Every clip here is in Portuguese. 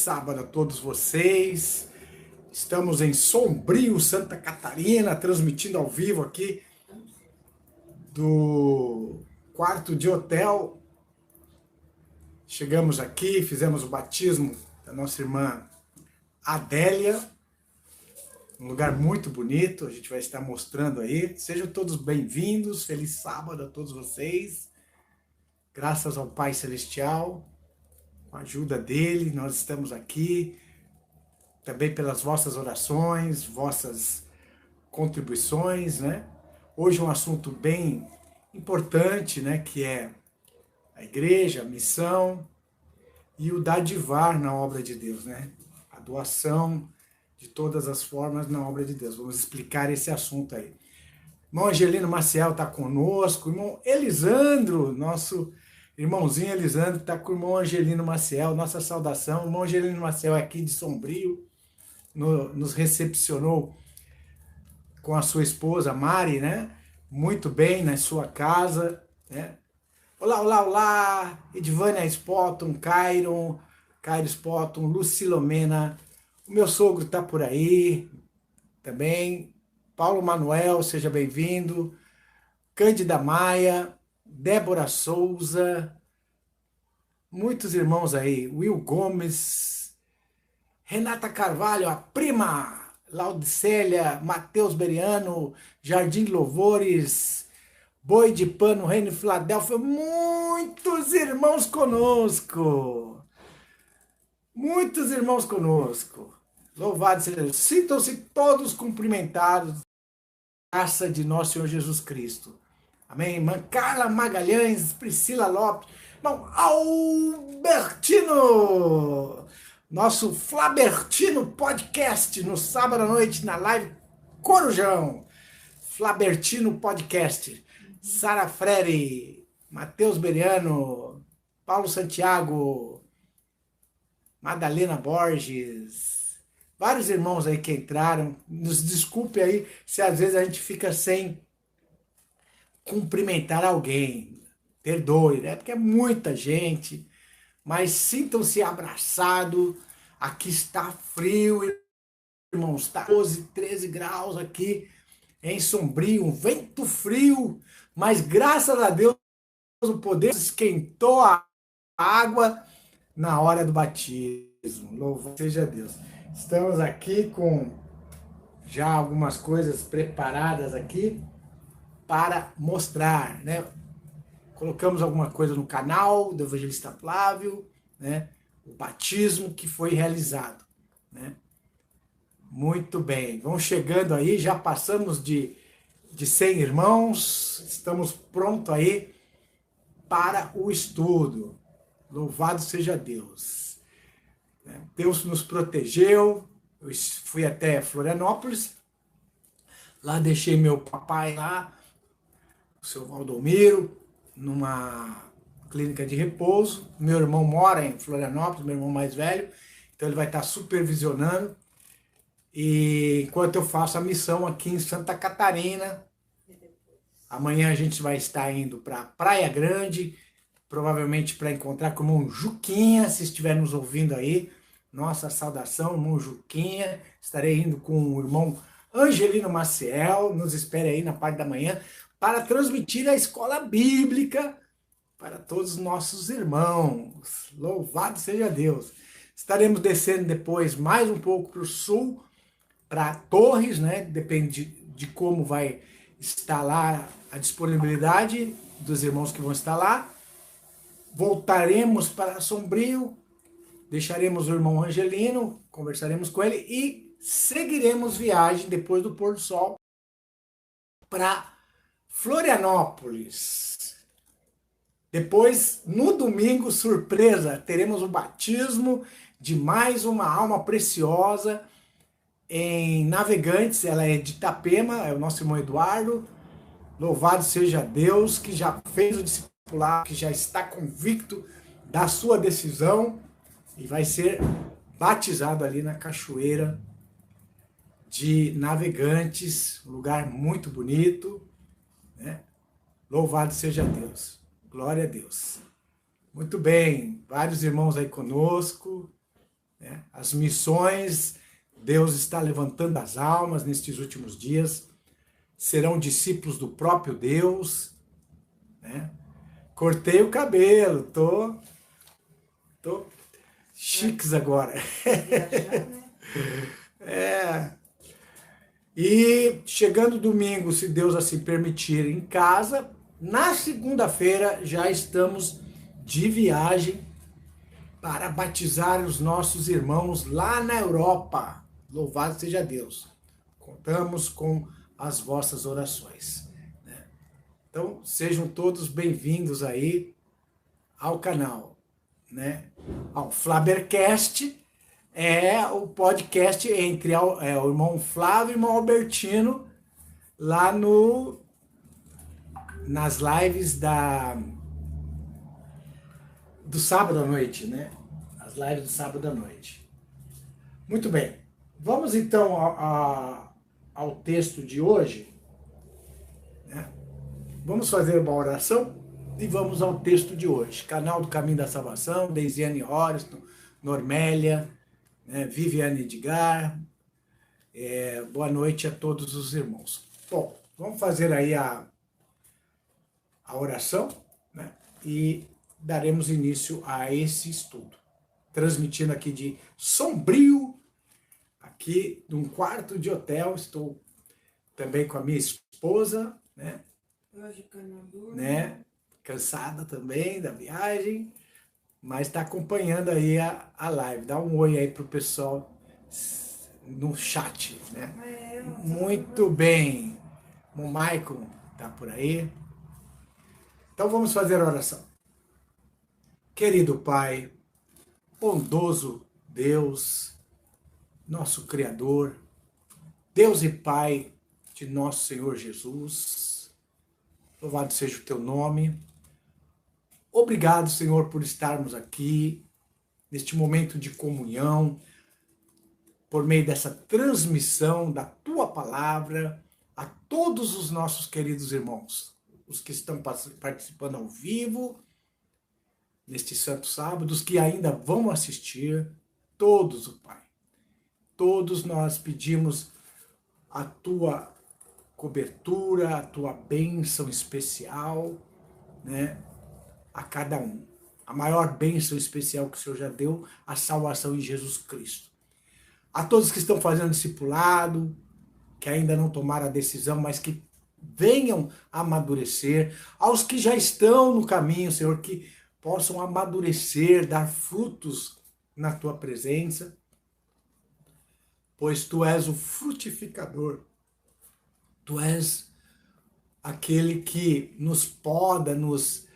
sábado a todos vocês. Estamos em Sombrio, Santa Catarina, transmitindo ao vivo aqui do quarto de hotel. Chegamos aqui, fizemos o batismo da nossa irmã Adélia, um lugar muito bonito, a gente vai estar mostrando aí. Sejam todos bem-vindos, feliz sábado a todos vocês. Graças ao Pai Celestial, com a ajuda dele, nós estamos aqui. Também pelas vossas orações, vossas contribuições, né? Hoje um assunto bem importante, né? Que é a igreja, a missão e o dadivar na obra de Deus, né? A doação de todas as formas na obra de Deus. Vamos explicar esse assunto aí. Irmão Angelino Maciel está conosco, irmão Elisandro, nosso irmãozinho Elisandro está com o irmão Angelino Maciel, nossa saudação. O irmão Angelino Maciel é aqui de Sombrio, nos recepcionou com a sua esposa Mari, né? Muito bem na sua casa, né? Olá, olá, olá! Edvânia Spotton, Cairo Spotton, Lucilomena, o meu sogro está por aí também. Paulo Manuel, seja bem-vindo. Cândida Maia, Débora Souza, muitos irmãos aí. Will Gomes, Renata Carvalho, a prima, Laudicélia, Matheus Beriano, Jardim Louvores, Boi de Pano, Reino Filadélfia, muitos irmãos conosco. Muitos irmãos conosco. Louvado seja Deus. Sintam-se todos cumprimentados. Graça de nosso Senhor Jesus Cristo. Amém? Irmã Carla Magalhães, Priscila Lopes, irmão Albertino, nosso Flabertino Podcast, no sábado à noite, na live Corujão. Flabertino Podcast. Sara Freire, Matheus Beriano, Paulo Santiago, Madalena Borges, vários irmãos aí que entraram. Nos desculpe aí se às vezes a gente fica sem cumprimentar alguém. Perdoe, né? Porque é muita gente. Mas sintam-se abraçados. Aqui está frio, irmãos. Está 12, 13 graus aqui em Sombrio. Um vento frio. Mas graças a Deus o poder esquentou a água na hora do batismo. Louvado seja Deus. Estamos aqui com já algumas coisas preparadas aqui para mostrar, né? Colocamos alguma coisa no canal do Evangelista Flávio, né? O batismo que foi realizado, né? Muito bem, vão chegando aí, já passamos de 100 irmãos, estamos prontos aí para o estudo. Louvado seja Deus. Deus nos protegeu, eu fui até Florianópolis, lá deixei meu papai lá, o seu Valdomiro, numa clínica de repouso. Meu irmão mora em Florianópolis, meu irmão mais velho, então ele vai estar supervisionando. E enquanto eu faço a missão aqui em Santa Catarina, amanhã a gente vai estar indo para Praia Grande, provavelmente para encontrar com o irmão Juquinha, se estiver nos ouvindo aí. Nossa saudação, irmão Juquinha. Estarei indo com o irmão Angelino Maciel, nos espere aí na parte da manhã, para transmitir a escola bíblica para todos os nossos irmãos. Louvado seja Deus. Estaremos descendo depois mais um pouco para o sul, para Torres, né? Depende de como vai estar lá a disponibilidade dos irmãos que vão estar lá. Voltaremos para Sombrio, deixaremos o irmão Angelino, conversaremos com ele e seguiremos viagem depois do pôr do sol para Florianópolis. Depois, no domingo, surpresa, teremos o batismo de mais uma alma preciosa em Navegantes. Ela é de Itapema, é o nosso irmão Eduardo. Louvado seja Deus, que já fez o discipulado, que já está convicto da sua decisão e vai ser batizado ali na cachoeira de Navegantes, um lugar muito bonito, né? Louvado seja Deus, glória a Deus. Muito bem, vários irmãos aí conosco, né? As missões, Deus está levantando as almas nestes últimos dias, serão discípulos do próprio Deus, né? Cortei o cabelo, tô chiques agora. Viajar, né? É. E chegando domingo, se Deus assim permitir, em casa, na segunda-feira já estamos de viagem para batizar os nossos irmãos lá na Europa. Louvado seja Deus. Contamos com as vossas orações. Então, sejam todos bem-vindos aí ao canal, né? Ao Flabercast é o podcast entre o irmão Flávio e o irmão Albertino lá no nas lives do sábado à noite, né? As lives do sábado à noite. Muito bem. Vamos então ao texto de hoje, né? Vamos fazer uma oração e vamos ao texto de hoje. Canal do Caminho da Salvação, Deisiane Horiston, Normélia, né? Viviane Edgar. Boa noite a todos os irmãos. Bom, vamos fazer aí a oração, né? E daremos início a esse estudo. Transmitindo aqui de Sombrio, aqui de um quarto de hotel. Estou também com a minha esposa, né? Hoje Canadá. Né? Cansada também da viagem, mas está acompanhando aí a live. Dá um oi aí pro pessoal no chat, né? Muito bem. O Maicon tá por aí. Então vamos fazer a oração. Querido Pai, bondoso Deus, nosso Criador, Deus e Pai de nosso Senhor Jesus, louvado seja o teu nome. Obrigado, Senhor, por estarmos aqui neste momento de comunhão, por meio dessa transmissão da tua palavra a todos os nossos queridos irmãos, os que estão participando ao vivo neste santo sábado, os que ainda vão assistir, todos, o Pai. Todos nós pedimos a tua cobertura, a tua bênção especial, né, a cada um. A maior bênção especial que o Senhor já deu, a salvação em Jesus Cristo. A todos que estão fazendo discipulado, que ainda não tomaram a decisão, mas que venham amadurecer, aos que já estão no caminho, Senhor, que possam amadurecer, dar frutos na tua presença, pois tu és o frutificador, tu és aquele que nos poda, nos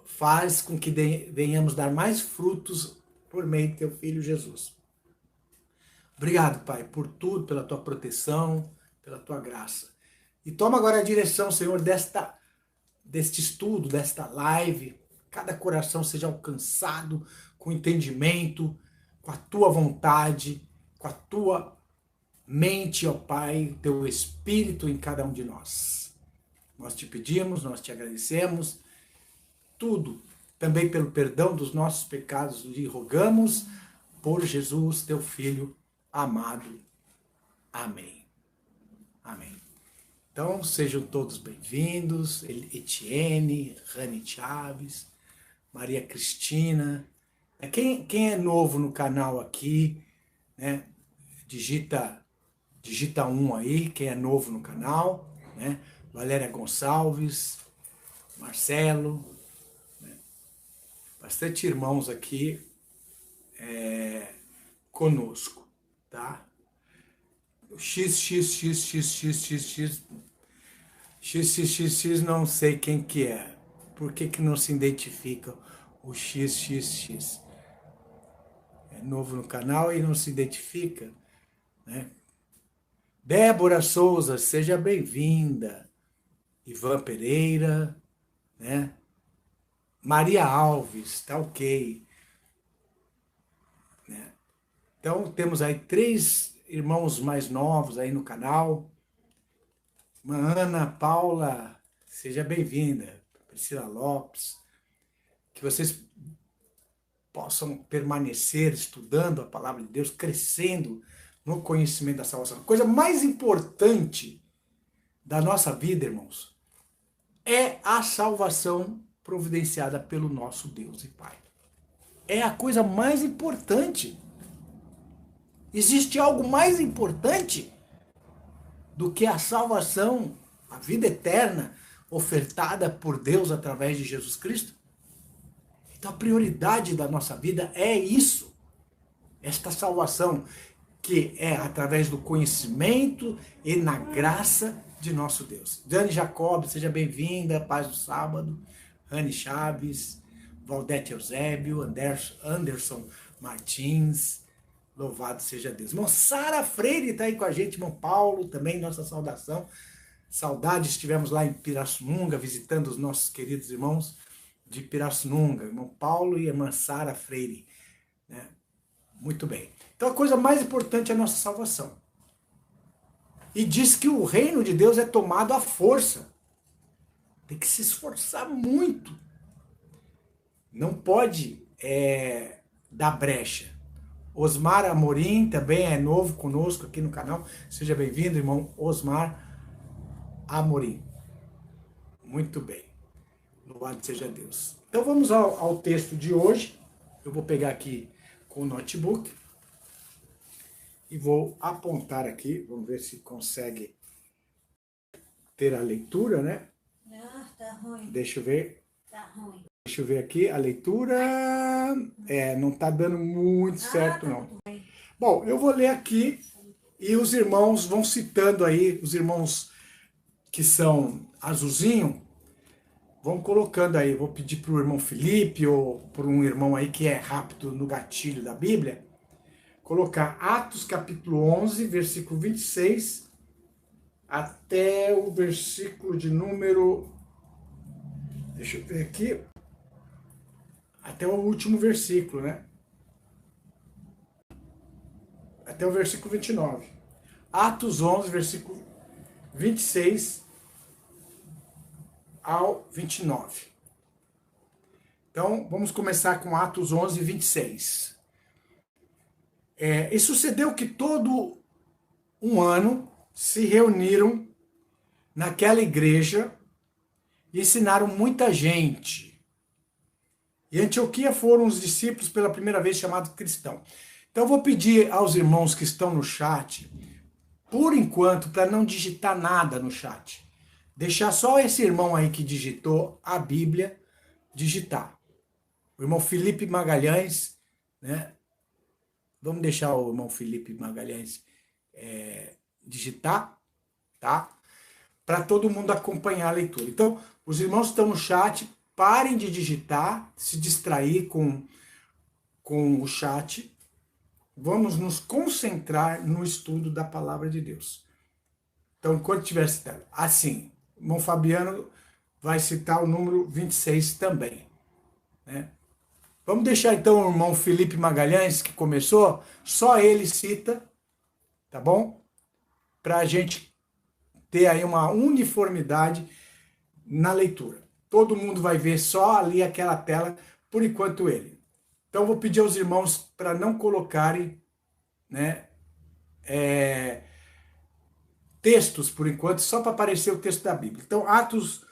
faz com que venhamos dar mais frutos por meio de teu Filho Jesus. Obrigado, Pai, por tudo, pela tua proteção, pela tua graça. E toma agora a direção, Senhor, deste estudo, desta live. Cada coração seja alcançado com entendimento, com a tua vontade, com a tua mente, ó Pai, teu Espírito em cada um de nós. Nós te pedimos, nós te agradecemos, tudo, também pelo perdão dos nossos pecados, lhe rogamos, por Jesus, teu Filho amado. Amém. Amém. Então, sejam todos bem-vindos, Etienne, Rani Chaves, Maria Cristina. Quem é novo no canal aqui, né? Digita um aí, quem é novo no canal, né? Valéria Gonçalves, Marcelo, né? Bastante irmãos aqui conosco, tá? O XXX não sei quem que é. Por que não se identifica o XXX? É novo no canal e não se identifica, né? Débora Souza, seja bem-vinda. Ivan Pereira, né? Maria Alves, tá ok. Né? Então, temos aí 3 irmãos mais novos aí no canal. Ana Paula, seja bem-vinda. Priscila Lopes. Que vocês possam permanecer estudando a palavra de Deus, crescendo no conhecimento da salvação. A coisa mais importante da nossa vida, irmãos, é a salvação providenciada pelo nosso Deus e Pai. É a coisa mais importante. Existe algo mais importante do que a salvação, a vida eterna ofertada por Deus através de Jesus Cristo? Então a prioridade da nossa vida é isso. Esta salvação que é através do conhecimento e na graça de nosso Deus. Dani Jacob, seja bem-vinda, paz do sábado. Rani Chaves, Valdete Eusébio, Anderson Martins, louvado seja Deus. Irmão Sara Freire está aí com a gente, irmão Paulo, também nossa saudação. Saudade, estivemos lá em Pirassununga, visitando os nossos queridos irmãos de Pirassununga, irmão Paulo e irmã Sara Freire. Né? Muito bem. Então a coisa mais importante é a nossa salvação. E diz que o reino de Deus é tomado à força. Tem que se esforçar muito. Não pode dar brecha. Osmar Amorim também é novo conosco aqui no canal. Seja bem-vindo, irmão Osmar Amorim. Muito bem. Louvado seja Deus. Então vamos ao texto de hoje. Eu vou pegar aqui com o notebook e vou apontar aqui. Vamos ver se consegue ter a leitura, né? Ah, tá ruim. Deixa eu ver. Tá ruim. Deixa eu ver aqui. A leitura não está dando muito certo, não. Bom, eu vou ler aqui e os irmãos vão citando aí, os irmãos que são azulzinho, vão colocando aí. Vou pedir para o irmão Felipe ou para um irmão aí que é rápido no gatilho da Bíblia, colocar Atos capítulo 11, versículo 26, até o versículo de número... Deixa eu ver aqui. Até o último versículo, né? Até o versículo 29. Atos 11, versículo 26 ao 29. Então, vamos começar com Atos 11, 26. E sucedeu que todo um ano se reuniram naquela igreja e ensinaram muita gente. E em Antioquia foram os discípulos pela primeira vez chamados cristãos. Então eu vou pedir aos irmãos que estão no chat, por enquanto, para não digitar nada no chat. Deixar só esse irmão aí que digitou a Bíblia digitar. O irmão Felipe Magalhães, né? Vamos deixar o irmão Felipe Magalhães digitar, tá? Para todo mundo acompanhar a leitura. Então, os irmãos que estão no chat, parem de digitar, se distrair com o chat. Vamos nos concentrar no estudo da palavra de Deus. Então, enquanto estiver citando, assim, o irmão Fabiano vai citar o número 26 também, né? Vamos deixar então o irmão Felipe Magalhães, que começou, só ele cita, tá bom? Para a gente ter aí uma uniformidade na leitura. Todo mundo vai ver só ali aquela tela, por enquanto ele. Então eu vou pedir aos irmãos para não colocarem, né, textos por enquanto, só para aparecer o texto da Bíblia. Então Atos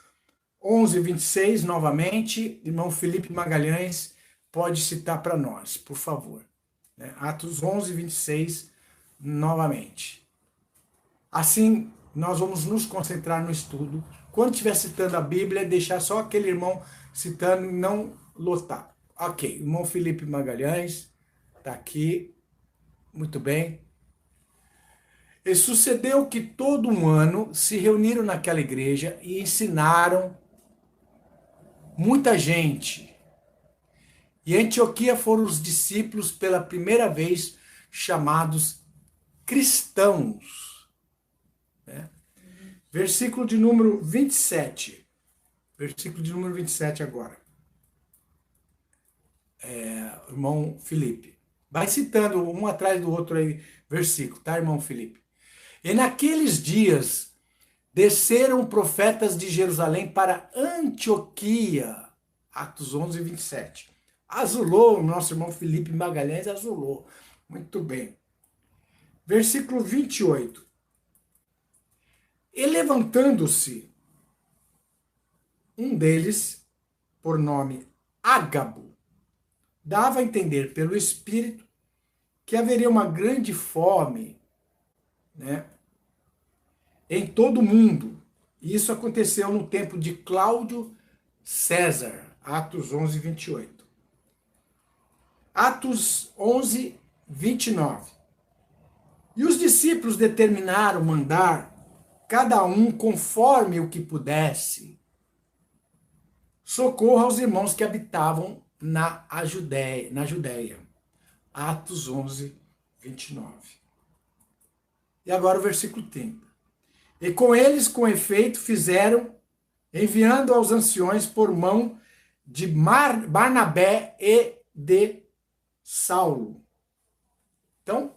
11, 26, novamente, irmão Felipe Magalhães pode citar para nós, por favor. Atos 11, 26, novamente. Assim, nós vamos nos concentrar no estudo. Quando estiver citando a Bíblia, deixar só aquele irmão citando e não lotar. Ok, irmão Felipe Magalhães está aqui. Muito bem. E sucedeu que todo um ano se reuniram naquela igreja e ensinaram muita gente. E em Antioquia foram os discípulos pela primeira vez chamados cristãos. Né? Versículo de número 27. Versículo de número 27 agora. Irmão Felipe. Vai citando um atrás do outro aí, versículo, tá, irmão Felipe? E naqueles dias desceram profetas de Jerusalém para Antioquia. Atos 11, 27. Azulou, o nosso irmão Felipe Magalhães azulou. Muito bem. Versículo 28. E levantando-se um deles, por nome Ágabo, dava a entender pelo Espírito que haveria uma grande fome, né, em todo o mundo. E isso aconteceu no tempo de Cláudio César, Atos 11, 28. Atos 11, 29. E os discípulos determinaram mandar, cada um conforme o que pudesse, socorro aos irmãos que habitavam na Judéia. Atos 11, 29. E agora o versículo 30. E com eles, com efeito, fizeram, enviando aos anciões por mão de Barnabé e de Saulo. Então,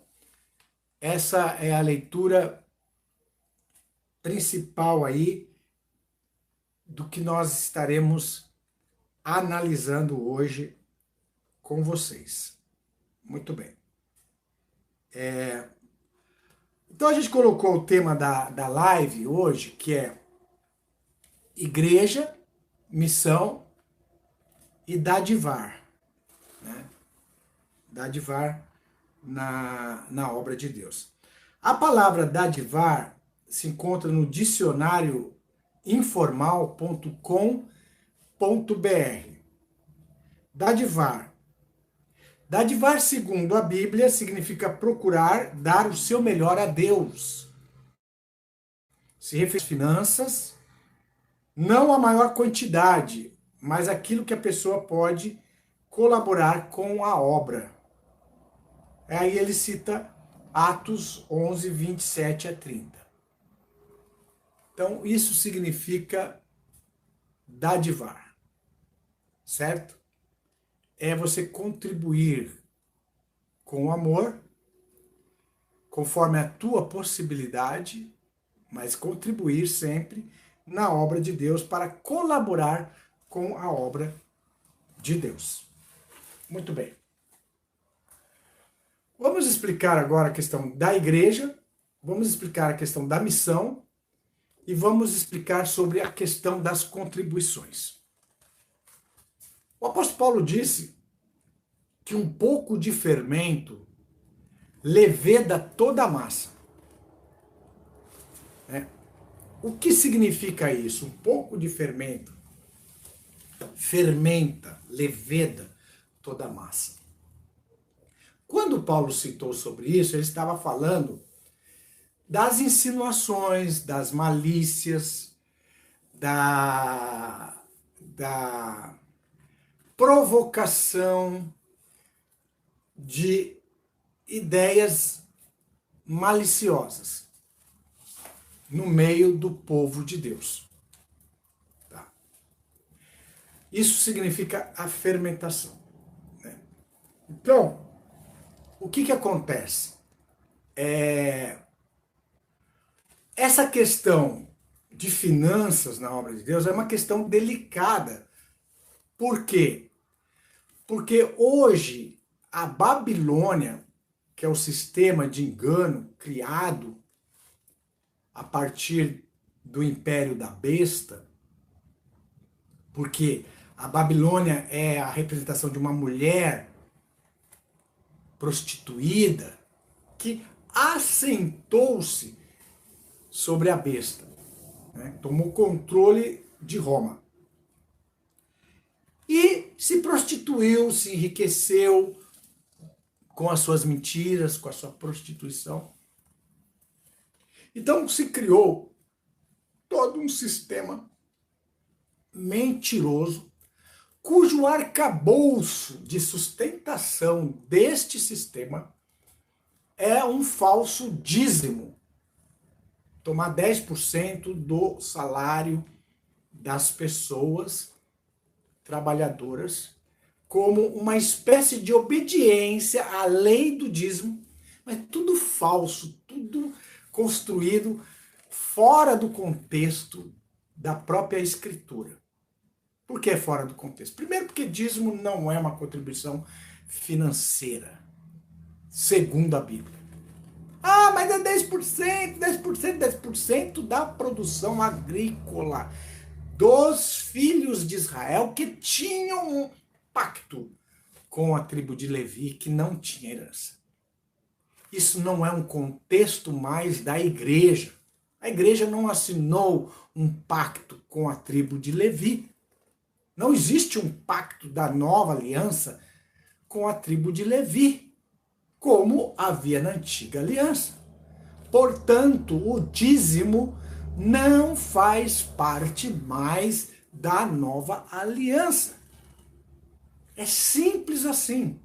essa é a leitura principal aí do que nós estaremos analisando hoje com vocês. Muito bem. Então a gente colocou o tema da live hoje, que é igreja, missão e dadivar, né? Dadivar na obra de Deus. A palavra dadivar se encontra no dicionário informal.com.br. Dadivar. Dadivar, segundo a Bíblia, significa procurar dar o seu melhor a Deus. Se refere às finanças, não a maior quantidade, mas aquilo que a pessoa pode colaborar com a obra. Aí ele cita Atos 11, 27 a 30. Então, isso significa dadivar, certo? É você contribuir com amor, conforme a tua possibilidade, mas contribuir sempre na obra de Deus para colaborar com a obra de Deus. Muito bem. Vamos explicar agora a questão da igreja, vamos explicar a questão da missão e vamos explicar sobre a questão das contribuições. O apóstolo Paulo disse que um pouco de fermento leveda toda a massa. O que significa isso? Um pouco de fermento fermenta, leveda toda a massa. Quando Paulo citou sobre isso, ele estava falando das insinuações, das malícias, da provocação de ideias maliciosas no meio do povo de Deus. Tá? Isso significa a fermentação, né? Então, o que acontece? Essa questão de finanças na obra de Deus é uma questão delicada. Por quê? Porque hoje a Babilônia, que é o sistema de engano criado a partir do império da besta, porque a Babilônia é a representação de uma mulher prostituída que assentou-se sobre a besta, né? Tomou controle de Roma. E se prostituiu, se enriqueceu com as suas mentiras, com a sua prostituição. Então se criou todo um sistema mentiroso, cujo arcabouço de sustentação deste sistema é um falso dízimo. Tomar 10% do salário das pessoas trabalhadoras como uma espécie de obediência à lei do dízimo, mas tudo falso, tudo construído fora do contexto da própria escritura. Por que é fora do contexto? Primeiro, porque dízimo não é uma contribuição financeira, segundo a Bíblia. Ah, mas é 10%, 10%, 10% da produção agrícola dos filhos de Israel que tinham um pacto com a tribo de Levi, que não tinha herança. Isso não é um contexto mais da igreja. A igreja não assinou um pacto com a tribo de Levi. Não existe um pacto da nova aliança com a tribo de Levi, como havia na antiga aliança. Portanto, o dízimo não faz parte mais da nova aliança. É simples assim.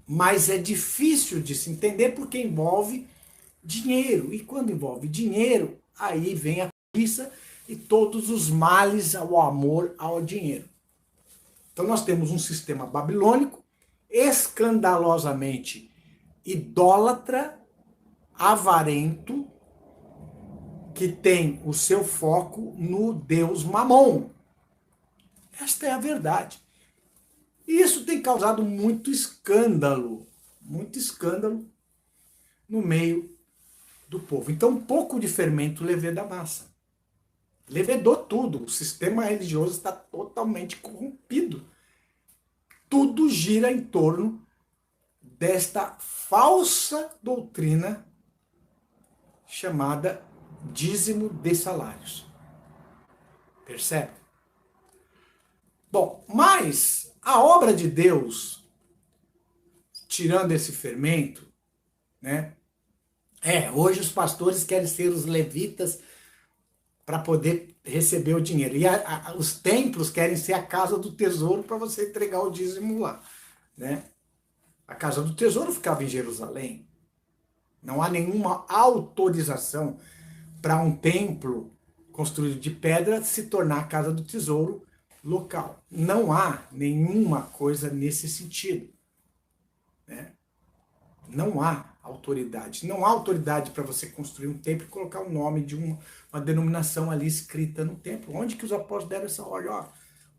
Mas é difícil de se entender porque envolve dinheiro. E quando envolve dinheiro, aí vem a cobiça e todos os males ao amor ao dinheiro. Então nós temos um sistema babilônico escandalosamente idólatra, avarento, que tem o seu foco no Deus Mamon. Esta é a verdade. E isso tem causado muito escândalo no meio do povo. Então, um pouco de fermento leveda a massa. Levedou tudo. O sistema religioso está totalmente corrompido. Tudo gira em torno desta falsa doutrina chamada dízimo de salários. Percebe? Bom, mas a obra de Deus, tirando esse fermento, né? Hoje os pastores querem ser os levitas para poder receber o dinheiro. E os templos querem ser a casa do tesouro para você entregar o dízimo lá, né? A casa do tesouro ficava em Jerusalém. Não há nenhuma autorização para um templo construído de pedra se tornar a casa do tesouro local. Não há nenhuma coisa nesse sentido, né? Não há autoridade. Não há autoridade para você construir um templo e colocar o nome de uma denominação ali escrita no templo. Onde que os apóstolos deram essa ordem? Ó,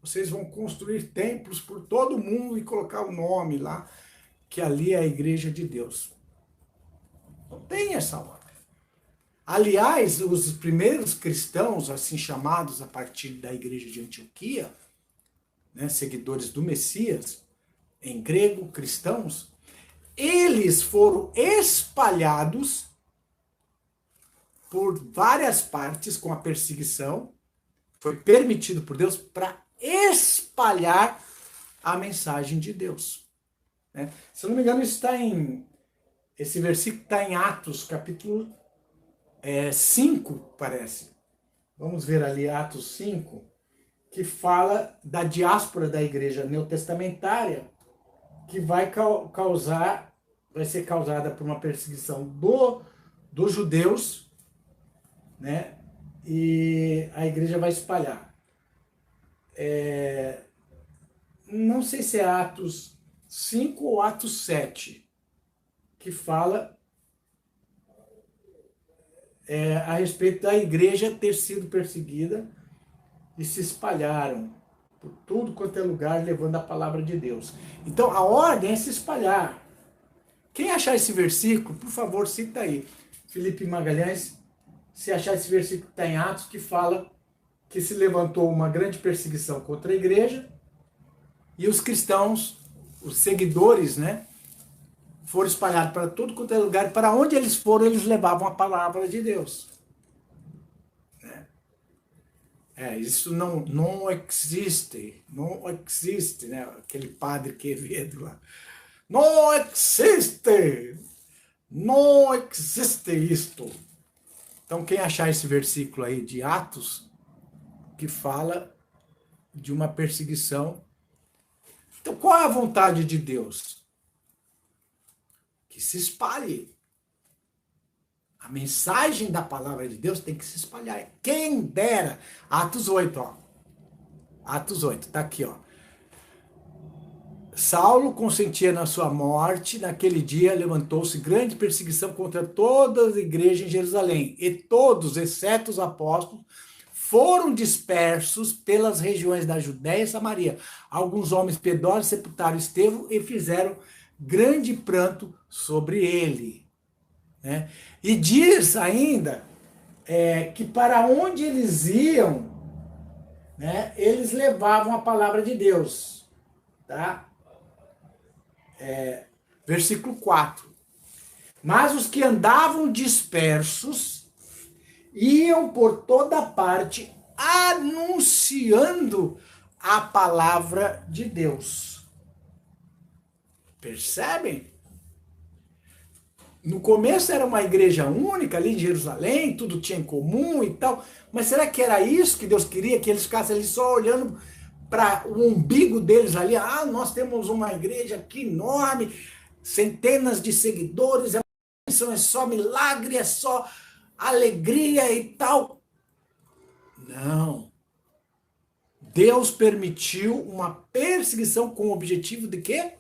vocês vão construir templos por todo mundo e colocar o nome lá, que ali é a igreja de Deus. Não tem essa ordem. Aliás, os primeiros cristãos, assim chamados a partir da igreja de Antioquia, né, seguidores do Messias, em grego, cristãos, eles foram espalhados por várias partes com a perseguição. Foi permitido por Deus para espalhar a mensagem de Deus, né? Se eu não me engano, esse versículo está em Atos, capítulo 5, parece. Vamos ver ali Atos 5, que fala da diáspora da igreja neotestamentária, que vai ser causada por uma perseguição dos judeus, né? E a igreja vai espalhar. Não sei se é Atos 5 ou Atos 7, que fala a respeito da igreja ter sido perseguida e se espalharam por tudo quanto é lugar, levando a palavra de Deus. Então, a ordem é se espalhar. Quem achar esse versículo, por favor, cita aí. Felipe Magalhães, se achar esse versículo que está em Atos, que fala que se levantou uma grande perseguição contra a igreja e os cristãos, os seguidores, né, foram espalhados para tudo quanto é lugar. Para onde eles foram, eles levavam a palavra de Deus. Isso não existe, né? Aquele padre Quevedo lá. Não existe isto. Então, quem achar esse versículo aí de Atos, que fala de uma perseguição. Então, qual é a vontade de Deus? Que se espalhe. A mensagem da palavra de Deus tem que se espalhar. Quem dera. Atos 8, ó. Atos 8, tá aqui, ó. Saulo consentia na sua morte. Naquele dia levantou-se grande perseguição contra toda a igreja em Jerusalém. E todos, exceto os apóstolos, foram dispersos pelas regiões da Judéia e Samaria. Alguns homens piedosos sepultaram Estevão e fizeram grande pranto sobre ele. Né? E diz ainda que para onde eles iam, né, eles levavam a palavra de Deus. Tá? Versículo 4. Mas os que andavam dispersos iam por toda parte anunciando a palavra de Deus. Percebem? No começo era uma igreja única ali em Jerusalém, tudo tinha em comum e tal, mas será que era isso que Deus queria? Que eles ficassem ali só olhando para o umbigo deles ali? Ah, nós temos uma igreja aqui enorme, centenas de seguidores, é só milagre, é só alegria e tal. Não. Deus permitiu uma perseguição com o objetivo de quê?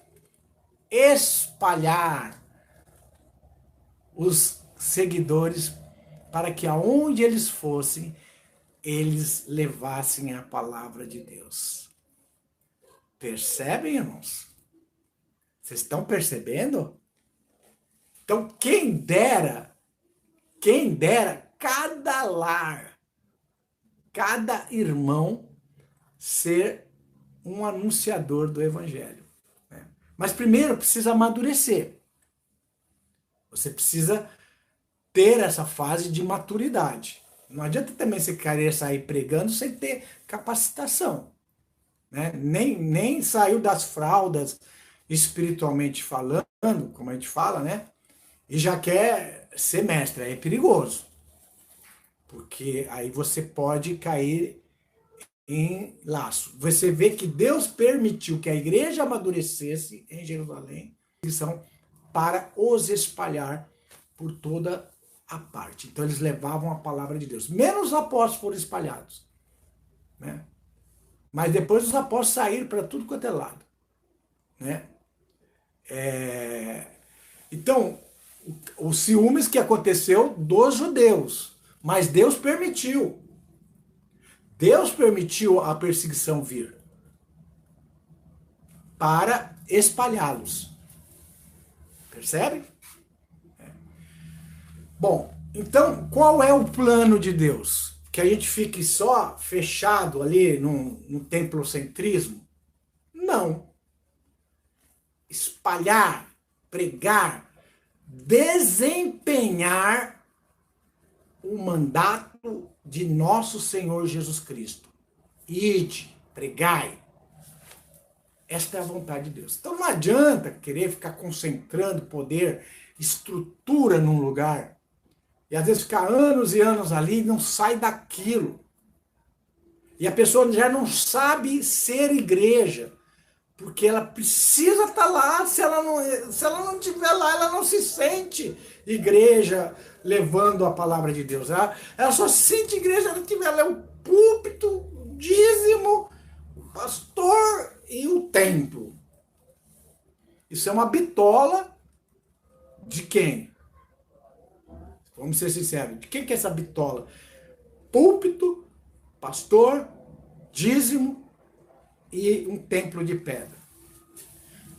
Espalhar os seguidores para que aonde eles fossem, eles levassem a palavra de Deus. Percebem, irmãos? Vocês estão percebendo? Então, quem dera, cada lar, cada irmão ser um anunciador do evangelho. Né? Mas primeiro precisa amadurecer. Você precisa ter essa fase de maturidade. Não adianta também você querer sair pregando sem ter capacitação. Né? Nem saiu das fraldas espiritualmente falando, como a gente fala, né? E já quer ser mestre. Aí é perigoso. Porque aí você pode cair em laço. Você vê que Deus permitiu que a igreja amadurecesse em Jerusalém para os espalhar por toda a parte. Então eles levavam a palavra de Deus. Menos os apóstolos foram espalhados. Né? Mas depois os apóstolos saíram para tudo quanto é lado. Né? Então, os ciúmes que aconteceu dos judeus. Mas Deus permitiu. Deus permitiu a perseguição vir para espalhá-los. Percebe? Bom, então qual é o plano de Deus? Que a gente fique só fechado ali no templocentrismo? Não. Espalhar, pregar, desempenhar o mandato de nosso Senhor Jesus Cristo. Ide, pregai. Esta é a vontade de Deus. Então não adianta querer ficar concentrando poder, estrutura num lugar, e às vezes ficar anos e anos ali e não sai daquilo. E a pessoa já não sabe ser igreja, porque ela precisa estar lá, se ela não estiver lá, ela não se sente igreja levando a palavra de Deus. Ela só se sente igreja se ela tiver lá o púlpito, o dízimo, o pastor e o templo. Isso é uma bitola de quem? Vamos ser sinceros. De quem que é essa bitola? Púlpito, pastor, dízimo e um templo de pedra.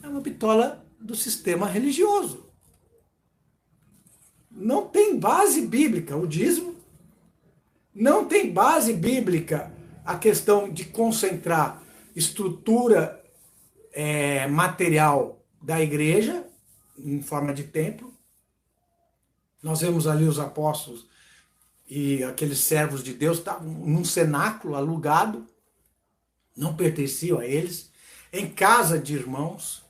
É uma bitola do sistema religioso. Não tem base bíblica o dízimo. Não tem base bíblica a questão de concentrar estrutura material da igreja em forma de templo. Nós vemos ali os apóstolos e aqueles servos de Deus estavam num cenáculo alugado, não pertenciam a eles, em casa de irmãos.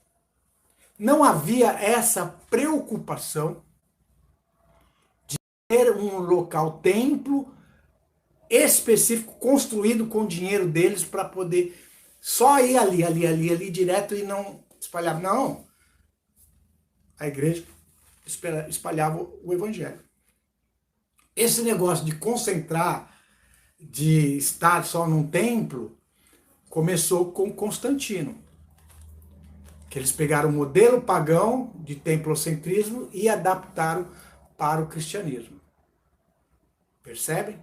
Não havia essa preocupação de ter um local, templo específico, construído com o dinheiro deles para poder só ir ali direto e não espalhar. Não. A igreja espalhava o evangelho. Esse negócio de concentrar, de estar só num templo, começou com Constantino. Que eles pegaram o modelo pagão de templocentrismo e adaptaram para o cristianismo. Percebem?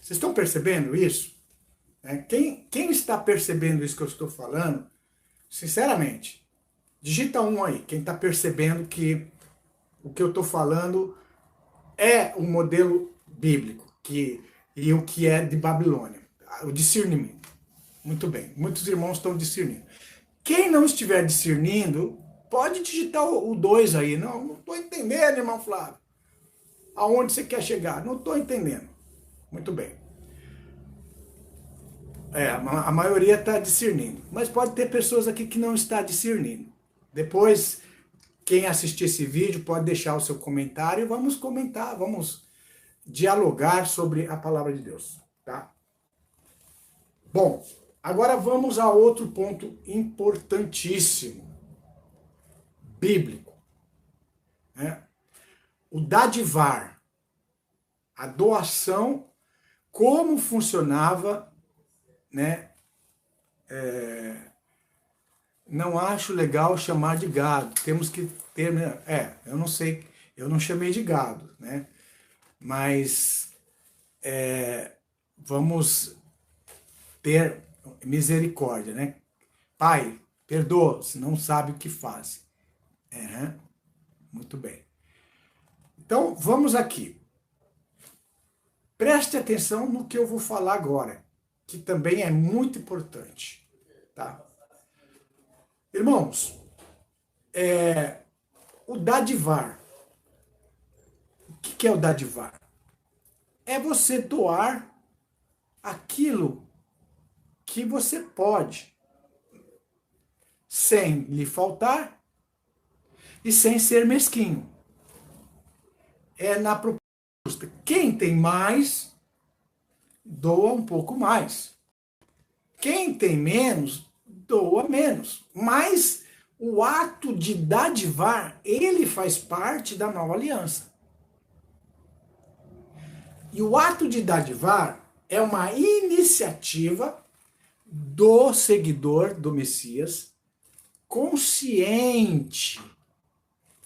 Vocês estão percebendo isso? Quem está percebendo isso que eu estou falando, sinceramente, digita um aí, quem está percebendo que o que eu estou falando é um modelo bíblico e o que é de Babilônia. O discernimento. Muito bem, muitos irmãos estão discernindo. Quem não estiver discernindo, pode digitar o 2 aí. Não estou entendendo, irmão Flávio. Aonde você quer chegar? Não estou entendendo. Muito bem. A maioria está discernindo. Mas pode ter pessoas aqui que não está discernindo. Depois, quem assistir esse vídeo pode deixar o seu comentário. Vamos comentar, vamos dialogar sobre a palavra de Deus. Tá? Bom, agora vamos a outro ponto importantíssimo. Bíblico. O dadivar. A doação, como funcionava, né? Não acho legal chamar de gado. Temos que ter... eu não sei, eu não chamei de gado, né? Mas vamos ter misericórdia, né? Pai, perdoa, se não sabe o que faz. Muito bem. Então, vamos aqui. Preste atenção no que eu vou falar agora, que também é muito importante, tá? Irmãos, o dadivar. O que é o dadivar? É você doar aquilo que você pode, sem lhe faltar e sem ser mesquinho. É na proposta. Quem tem mais, doa um pouco mais. Quem tem menos, doa menos. Mas o ato de dadivar, ele faz parte da nova aliança. E o ato de dadivar é uma iniciativa do seguidor do Messias, consciente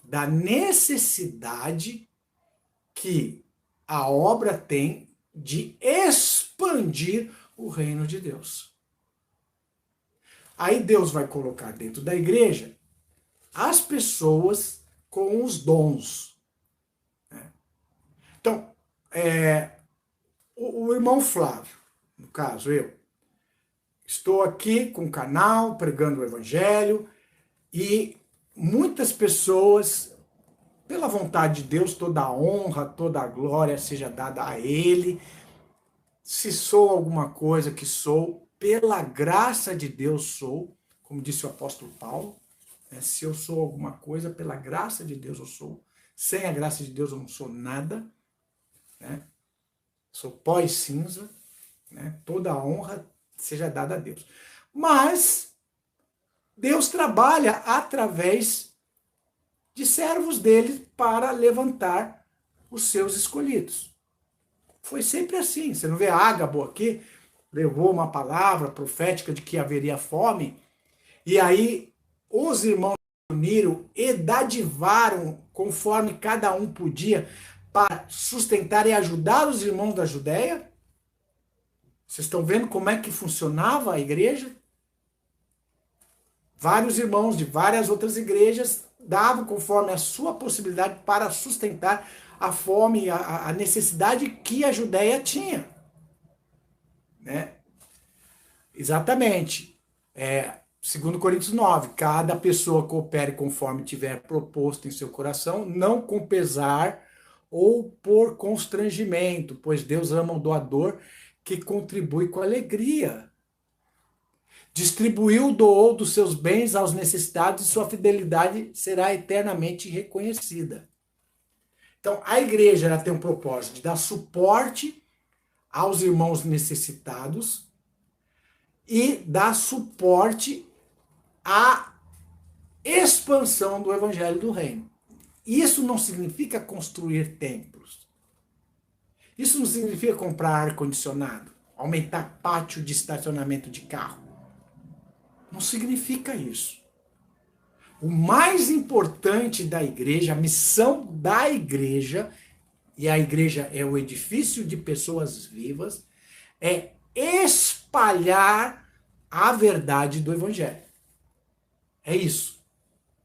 da necessidade que a obra tem de expandir o reino de Deus. Aí Deus vai colocar dentro da igreja as pessoas com os dons. Então, o irmão Flávio, no caso eu, estou aqui com o canal, pregando o evangelho, e muitas pessoas, pela vontade de Deus, toda a honra, toda a glória seja dada a Ele. Se sou alguma coisa que sou, pela graça de Deus sou, como disse o apóstolo Paulo. Se eu sou alguma coisa, pela graça de Deus eu sou. Sem a graça de Deus eu não sou nada. Sou pó e cinza. Toda a honra seja dada a Deus. Mas Deus trabalha através de servos dele para levantar os seus escolhidos. Foi sempre assim. Você não vê Ágabo aqui, levou uma palavra profética de que haveria fome, e aí os irmãos se uniram e dadivaram conforme cada um podia para sustentar e ajudar os irmãos da Judéia. Vocês estão vendo como é que funcionava a igreja? Vários irmãos de várias outras igrejas davam conforme a sua possibilidade para sustentar a fome, a necessidade que a Judéia tinha. Exatamente. Segundo Coríntios 9, cada pessoa coopere conforme tiver proposto em seu coração, não com pesar ou por constrangimento, pois Deus ama o doador que contribui com alegria. Distribuiu, doou dos seus bens aos necessitados e sua fidelidade será eternamente reconhecida. Então, a igreja ela tem um propósito de dar suporte aos irmãos necessitados e dar suporte à expansão do evangelho do reino. Isso não significa construir templos. Isso não significa comprar ar-condicionado, aumentar pátio de estacionamento de carro. Não significa isso. O mais importante da igreja, a missão da igreja, e a igreja é o edifício de pessoas vivas, é espalhar a verdade do evangelho. É isso.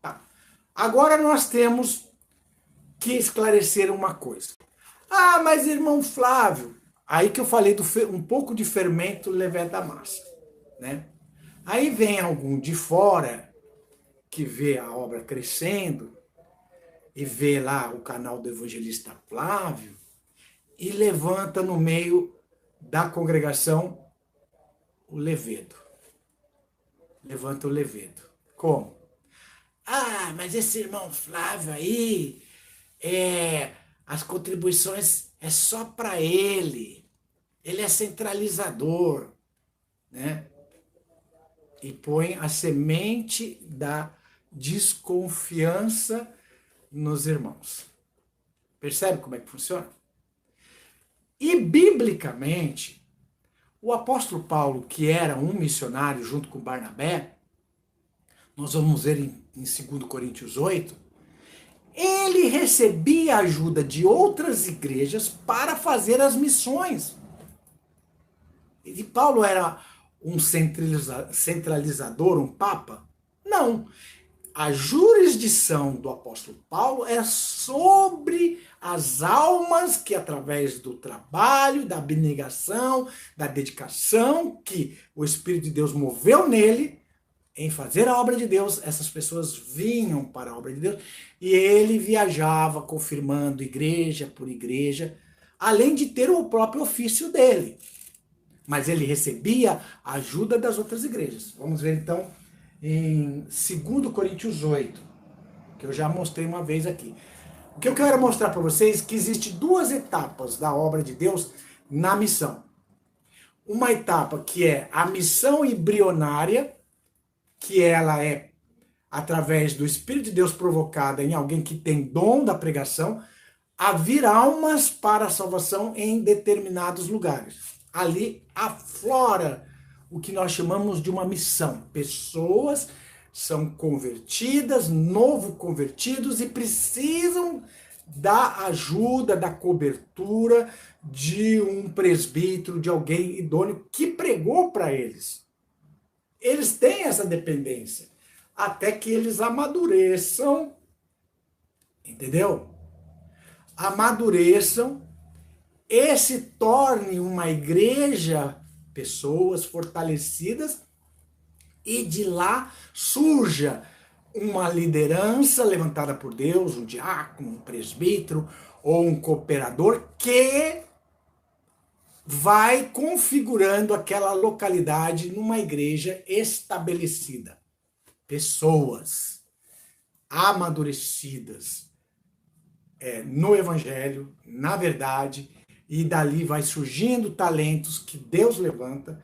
Tá. Agora nós temos que esclarecer uma coisa. Ah, mas irmão Flávio, aí que eu falei um pouco de fermento leveda a massa, né? Aí vem algum de fora que vê a obra crescendo e vê lá o canal do evangelista Flávio e levanta no meio da congregação o levedo. Levanta o levedo. Como? Ah, mas esse irmão Flávio aí, as contribuições é só para ele. Ele é centralizador, né? E põe a semente da desconfiança nos irmãos. Percebe como é que funciona? E biblicamente, o apóstolo Paulo, que era um missionário junto com Barnabé, nós vamos ver em 2 Coríntios 8, ele recebia ajuda de outras igrejas para fazer as missões. E Paulo era um centralizador, um papa? Não. A jurisdição do apóstolo Paulo é sobre as almas que, através do trabalho, da abnegação, da dedicação que o Espírito de Deus moveu nele, em fazer a obra de Deus, essas pessoas vinham para a obra de Deus e ele viajava confirmando igreja por igreja, além de ter o próprio ofício dele. Mas ele recebia a ajuda das outras igrejas. Vamos ver então em 2 Coríntios 8, que eu já mostrei uma vez aqui. O que eu quero mostrar para vocês é que existem duas etapas da obra de Deus na missão. Uma etapa que é a missão embrionária, que ela é através do Espírito de Deus provocada em alguém que tem dom da pregação, a vir almas para a salvação em determinados lugares. Ali aflora o que nós chamamos de uma missão. Pessoas são convertidas, novo convertidos e precisam da ajuda, da cobertura de um presbítero, de alguém idôneo que pregou para eles. Eles têm essa dependência até que eles amadureçam, entendeu? Amadureçam e se torne uma igreja, pessoas fortalecidas, e de lá surja uma liderança levantada por Deus, um diácono, um presbítero ou um cooperador que vai configurando aquela localidade numa igreja estabelecida. Pessoas amadurecidas no evangelho, na verdade, e dali vai surgindo talentos que Deus levanta,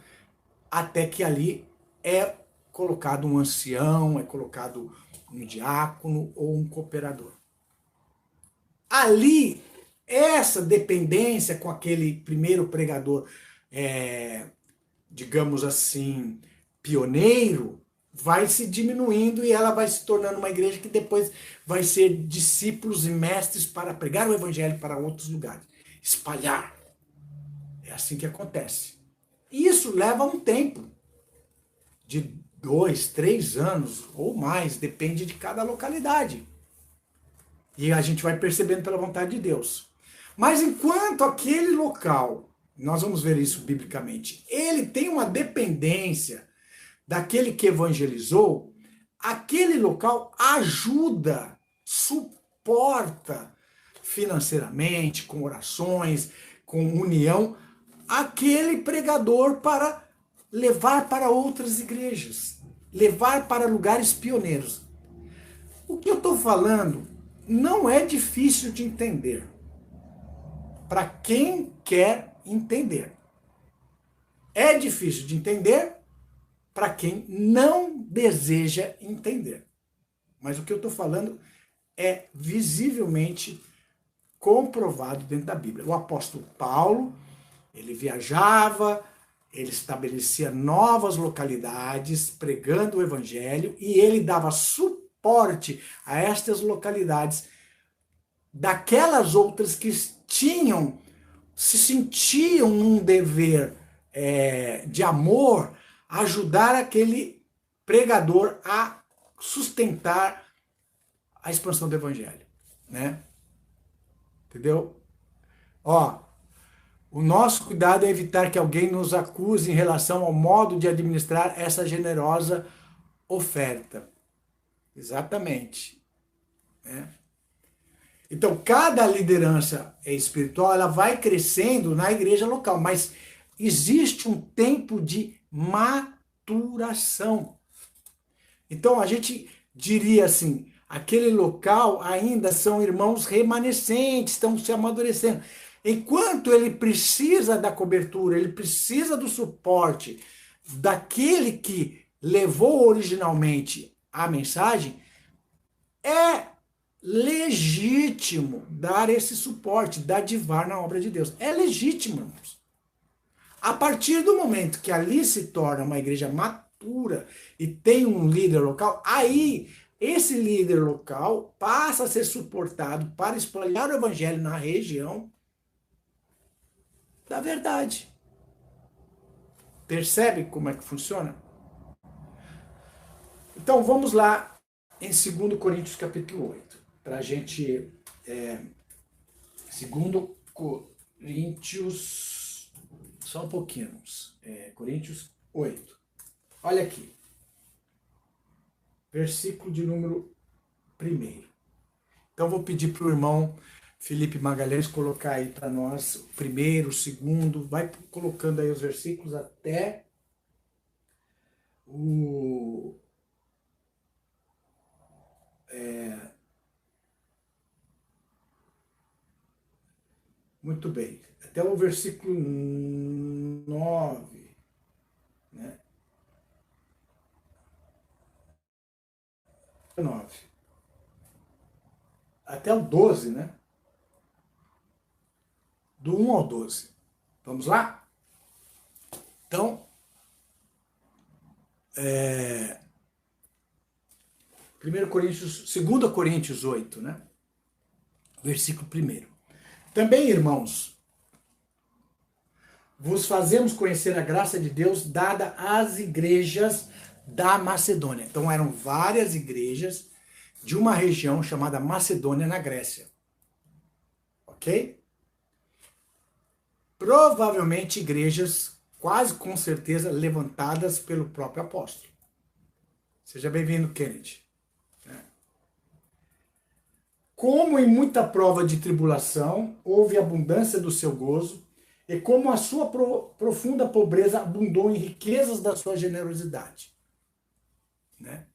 até que ali é colocado um ancião, é colocado um diácono ou um cooperador. Ali, essa dependência com aquele primeiro pregador, digamos assim, pioneiro, vai se diminuindo e ela vai se tornando uma igreja que depois vai ser discípulos e mestres para pregar o evangelho para outros lugares. Espalhar. É assim que acontece. E isso leva um tempo de 2, 3 anos ou mais, depende de cada localidade. E a gente vai percebendo pela vontade de Deus. Mas enquanto aquele local, nós vamos ver isso biblicamente, ele tem uma dependência daquele que evangelizou, aquele local ajuda, suporta financeiramente, com orações, com união, aquele pregador para levar para outras igrejas, levar para lugares pioneiros. O que eu estou falando não é difícil de entender para quem quer entender. É difícil de entender para quem não deseja entender. Mas o que eu estou falando é visivelmente comprovado dentro da Bíblia. O apóstolo Paulo, ele viajava, ele estabelecia novas localidades, pregando o evangelho, e ele dava suporte a estas localidades daquelas outras que se sentiam num dever de amor, ajudar aquele pregador a sustentar a expansão do evangelho, né? Entendeu? Ó, o nosso cuidado é evitar que alguém nos acuse em relação ao modo de administrar essa generosa oferta. Exatamente, né? Então, cada liderança espiritual, ela vai crescendo na igreja local, mas existe um tempo de maturação. Então, a gente diria assim, aquele local ainda são irmãos remanescentes, estão se amadurecendo. Enquanto ele precisa da cobertura, ele precisa do suporte daquele que levou originalmente a mensagem, é legítimo dar esse suporte, dadivar na obra de Deus. É legítimo, irmãos. A partir do momento que ali se torna uma igreja matura e tem um líder local, aí esse líder local passa a ser suportado para espalhar o evangelho na região da verdade. Percebe como é que funciona? Então vamos lá em 2 Coríntios capítulo 8, para a gente... 2 Coríntios... Só um pouquinho, Coríntios 8. Olha aqui. Versículo de número 1. Então vou pedir para o irmão Felipe Magalhães colocar aí para nós o primeiro, o segundo, vai colocando aí os versículos até o... Muito bem, até o versículo 9, né? 9. Até o 12, né? Do 1 ao 12. Vamos lá? Então, 2 Coríntios 8, né? Versículo 1. Também, irmãos, vos fazemos conhecer a graça de Deus dada às igrejas da Macedônia. Então eram várias igrejas de uma região chamada Macedônia na Grécia. Ok? Provavelmente igrejas, quase com certeza, levantadas pelo próprio apóstolo. Seja bem-vindo, Kennedy. Como em muita prova de tribulação, houve abundância do seu gozo, e como a sua profunda pobreza abundou em riquezas da sua generosidade. Né?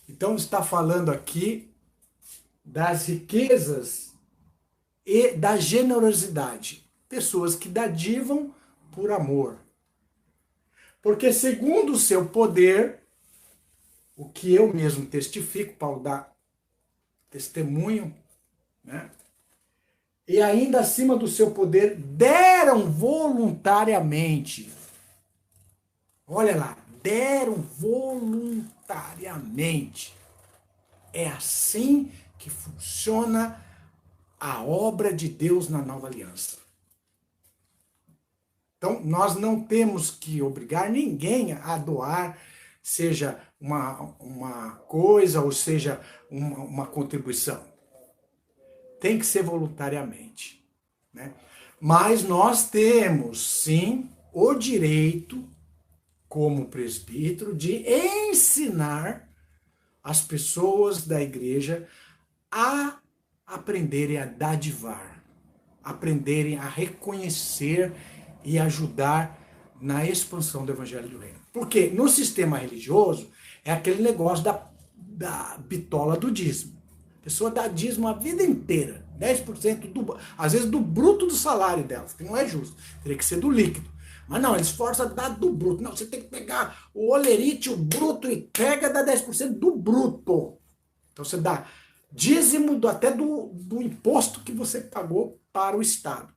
Então está falando aqui das riquezas e da generosidade. Pessoas que dadivam por amor. Porque segundo o seu poder, o que eu mesmo testifico, Paulo dá testemunho, né? E ainda acima do seu poder, deram voluntariamente. Olha lá, deram voluntariamente. É assim que funciona a obra de Deus na nova aliança. Então, nós não temos que obrigar ninguém a doar, seja uma coisa ou seja uma contribuição. Tem que ser voluntariamente, né? Mas nós temos, sim, o direito, como presbítero, de ensinar as pessoas da igreja a aprenderem a dadivar, aprenderem a reconhecer e ajudar na expansão do evangelho do reino. Porque no sistema religioso é aquele negócio da bitola do dízimo. A pessoa dá dízimo a vida inteira, 10% às vezes do bruto do salário dela, que não é justo, teria que ser do líquido. Mas não, eles forçam a dar do bruto. Não, você tem que pegar o olerite, o bruto, e pega, dá 10% do bruto. Então você dá dízimo até do imposto que você pagou para o Estado.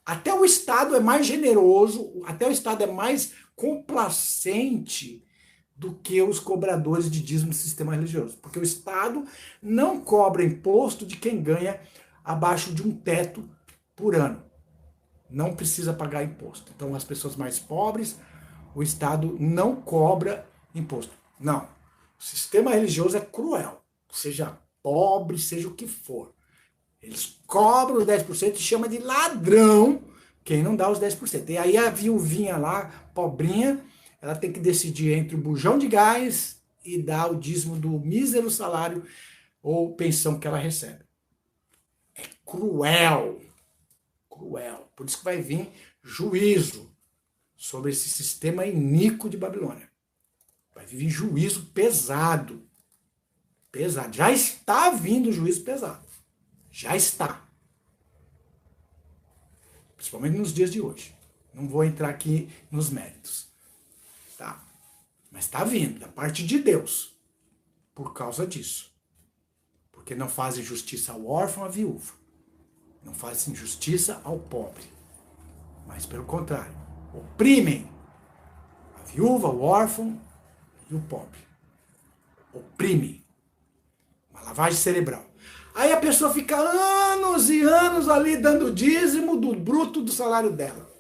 Até o Estado é mais generoso, até o Estado é mais complacente do que os cobradores de dízimo do sistema religioso. Porque o Estado não cobra imposto de quem ganha abaixo de um teto por ano. Não precisa pagar imposto. Então, as pessoas mais pobres, o Estado não cobra imposto. Não. O sistema religioso é cruel. Seja pobre, seja o que for. Eles cobram os 10% e chamam de ladrão quem não dá os 10%. E aí a viuvinha lá, pobrinha, ela tem que decidir entre o bujão de gás e dar o dízimo do mísero salário ou pensão que ela recebe. É cruel. Cruel. Por isso que vai vir juízo sobre esse sistema iníquo de Babilônia. Vai vir juízo pesado. Pesado. Já está vindo juízo pesado. Já está. Principalmente nos dias de hoje. Não vou entrar aqui nos méritos. Tá? Mas está vindo, da parte de Deus. Por causa disso. Porque não fazem justiça ao órfão, à viúva. Não fazem justiça ao pobre. Mas pelo contrário. Oprimem a viúva, o órfão e o pobre. Oprimem. Uma lavagem cerebral. Aí a pessoa fica anos e anos ali dando dízimo do bruto do salário dela.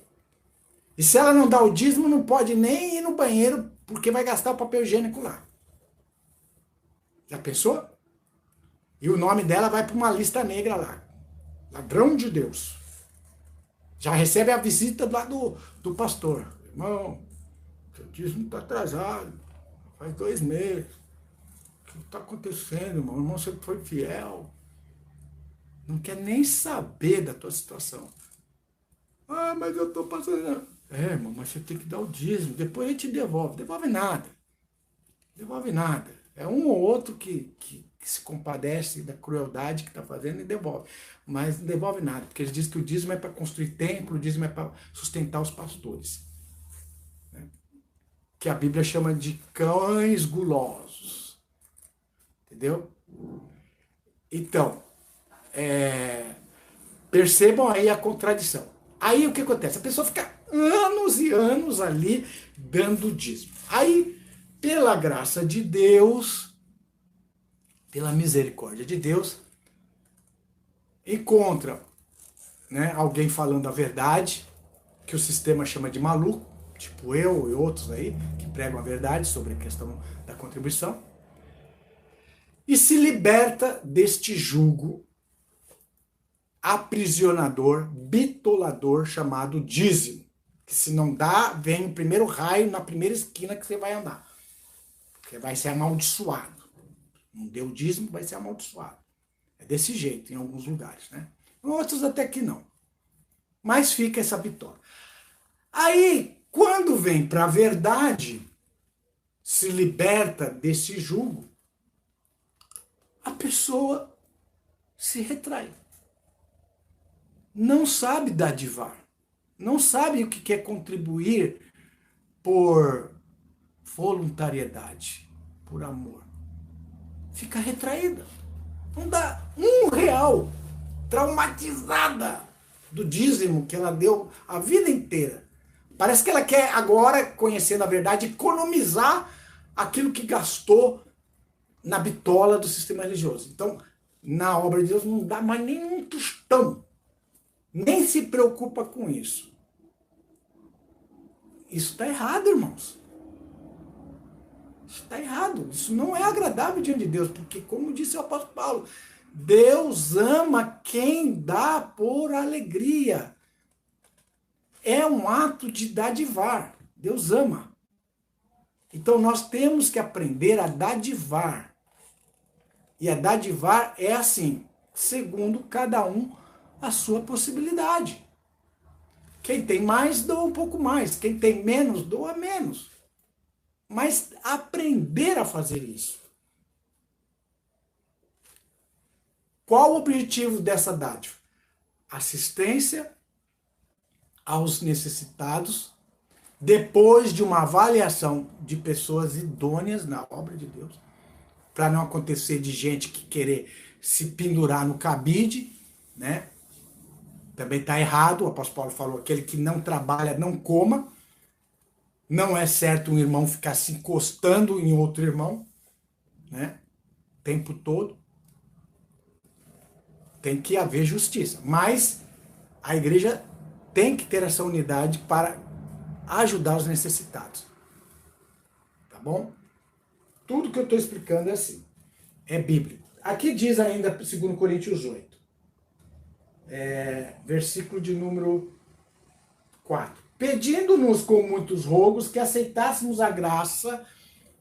E se ela não dá o dízimo, não pode nem ir no banheiro, porque vai gastar o papel higiênico lá. Já pensou? E o nome dela vai para uma lista negra lá. Ladrão de Deus. Já recebe a visita lá do pastor. Irmão, seu dízimo está atrasado. Faz 2 meses. O que está acontecendo, irmão? O irmão sempre foi fiel. Não quer nem saber da tua situação. Ah, mas eu estou passando. É, irmão, mas você tem que dar o dízimo. Depois a gente devolve. Devolve nada. Devolve nada. É um ou outro que se compadece da crueldade que está fazendo e devolve. Mas não devolve nada. Porque eles dizem que o dízimo é para construir templo, o dízimo é para sustentar os pastores. Né? Que a Bíblia chama de cães gulosos. Entendeu? Então, percebam aí a contradição. Aí o que acontece? A pessoa fica anos e anos ali dando dízimo. Aí, pela graça de Deus, pela misericórdia de Deus, encontra, né, alguém falando a verdade, que o sistema chama de maluco, tipo eu e outros aí, que pregam a verdade sobre a questão da contribuição, e se liberta deste jugo aprisionador, bitolador, chamado dízimo. Que se não dá, vem o primeiro raio na primeira esquina que você vai andar. Você vai ser amaldiçoado. Não deu dízimo, vai ser amaldiçoado. É desse jeito em alguns lugares, né? Em outros até que não. Mas fica essa vitória. Aí, quando vem para a verdade, se liberta desse jugo, a pessoa se retrai. Não sabe dadivar, não sabe o que quer contribuir por voluntariedade, por amor. Fica retraída. Não dá R$1, traumatizada do dízimo que ela deu a vida inteira. Parece que ela quer agora, conhecendo a verdade, economizar aquilo que gastou na bitola do sistema religioso. Então, na obra de Deus não dá mais nem um tostão. Nem se preocupa com isso. Isso está errado, irmãos. Isso está errado. Isso não é agradável diante de Deus, porque, como disse o apóstolo Paulo, Deus ama quem dá por alegria. É um ato de dadivar. Deus ama. Então, nós temos que aprender a dadivar. E a dadivar é assim, segundo cada um a sua possibilidade. Quem tem mais, doa um pouco mais. Quem tem menos, doa menos. Mas aprender a fazer isso. Qual o objetivo dessa dádiva? Assistência aos necessitados, depois de uma avaliação de pessoas idôneas na obra de Deus, para não acontecer de gente que querer se pendurar no cabide, né? Também está errado, o apóstolo Paulo falou, aquele que não trabalha, não coma. Não é certo um irmão ficar se encostando em outro irmão, né? O tempo todo. Tem que haver justiça. Mas A igreja tem que ter essa unidade para ajudar os necessitados. Tá bom? Tudo que eu estou explicando é assim. É bíblico. Aqui diz ainda, 2 Coríntios 8, versículo de número 4. Pedindo-nos com muitos rogos que aceitássemos a graça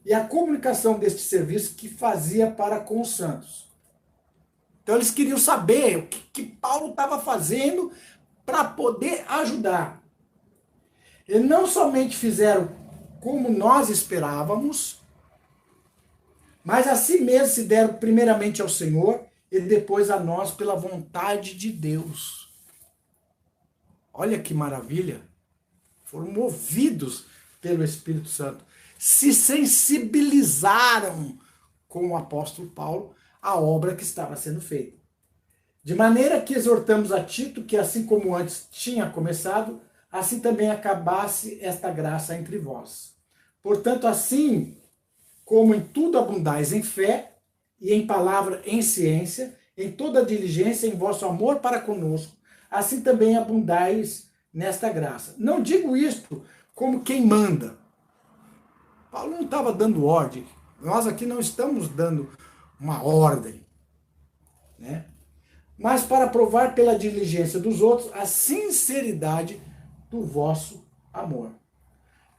e a comunicação deste serviço que fazia para com os santos. Então eles queriam saber o que Paulo estava fazendo para poder ajudar. E não somente fizeram como nós esperávamos, mas a si mesmo se deram primeiramente ao Senhor e depois a nós pela vontade de Deus. Olha que maravilha! Foram movidos pelo Espírito Santo. Se sensibilizaram com o apóstolo Paulo a obra que estava sendo feita. De maneira que exortamos a Tito que, assim como antes tinha começado, assim também acabasse esta graça entre vós. Portanto, assim como em tudo abundais em fé, e em palavra, em ciência, em toda diligência, em vosso amor para conosco, assim também abundais nesta graça. Não digo isto como quem manda. Paulo não estava dando ordem. Nós aqui não estamos dando uma ordem, né? Mas para provar pela diligência dos outros a sinceridade do vosso amor.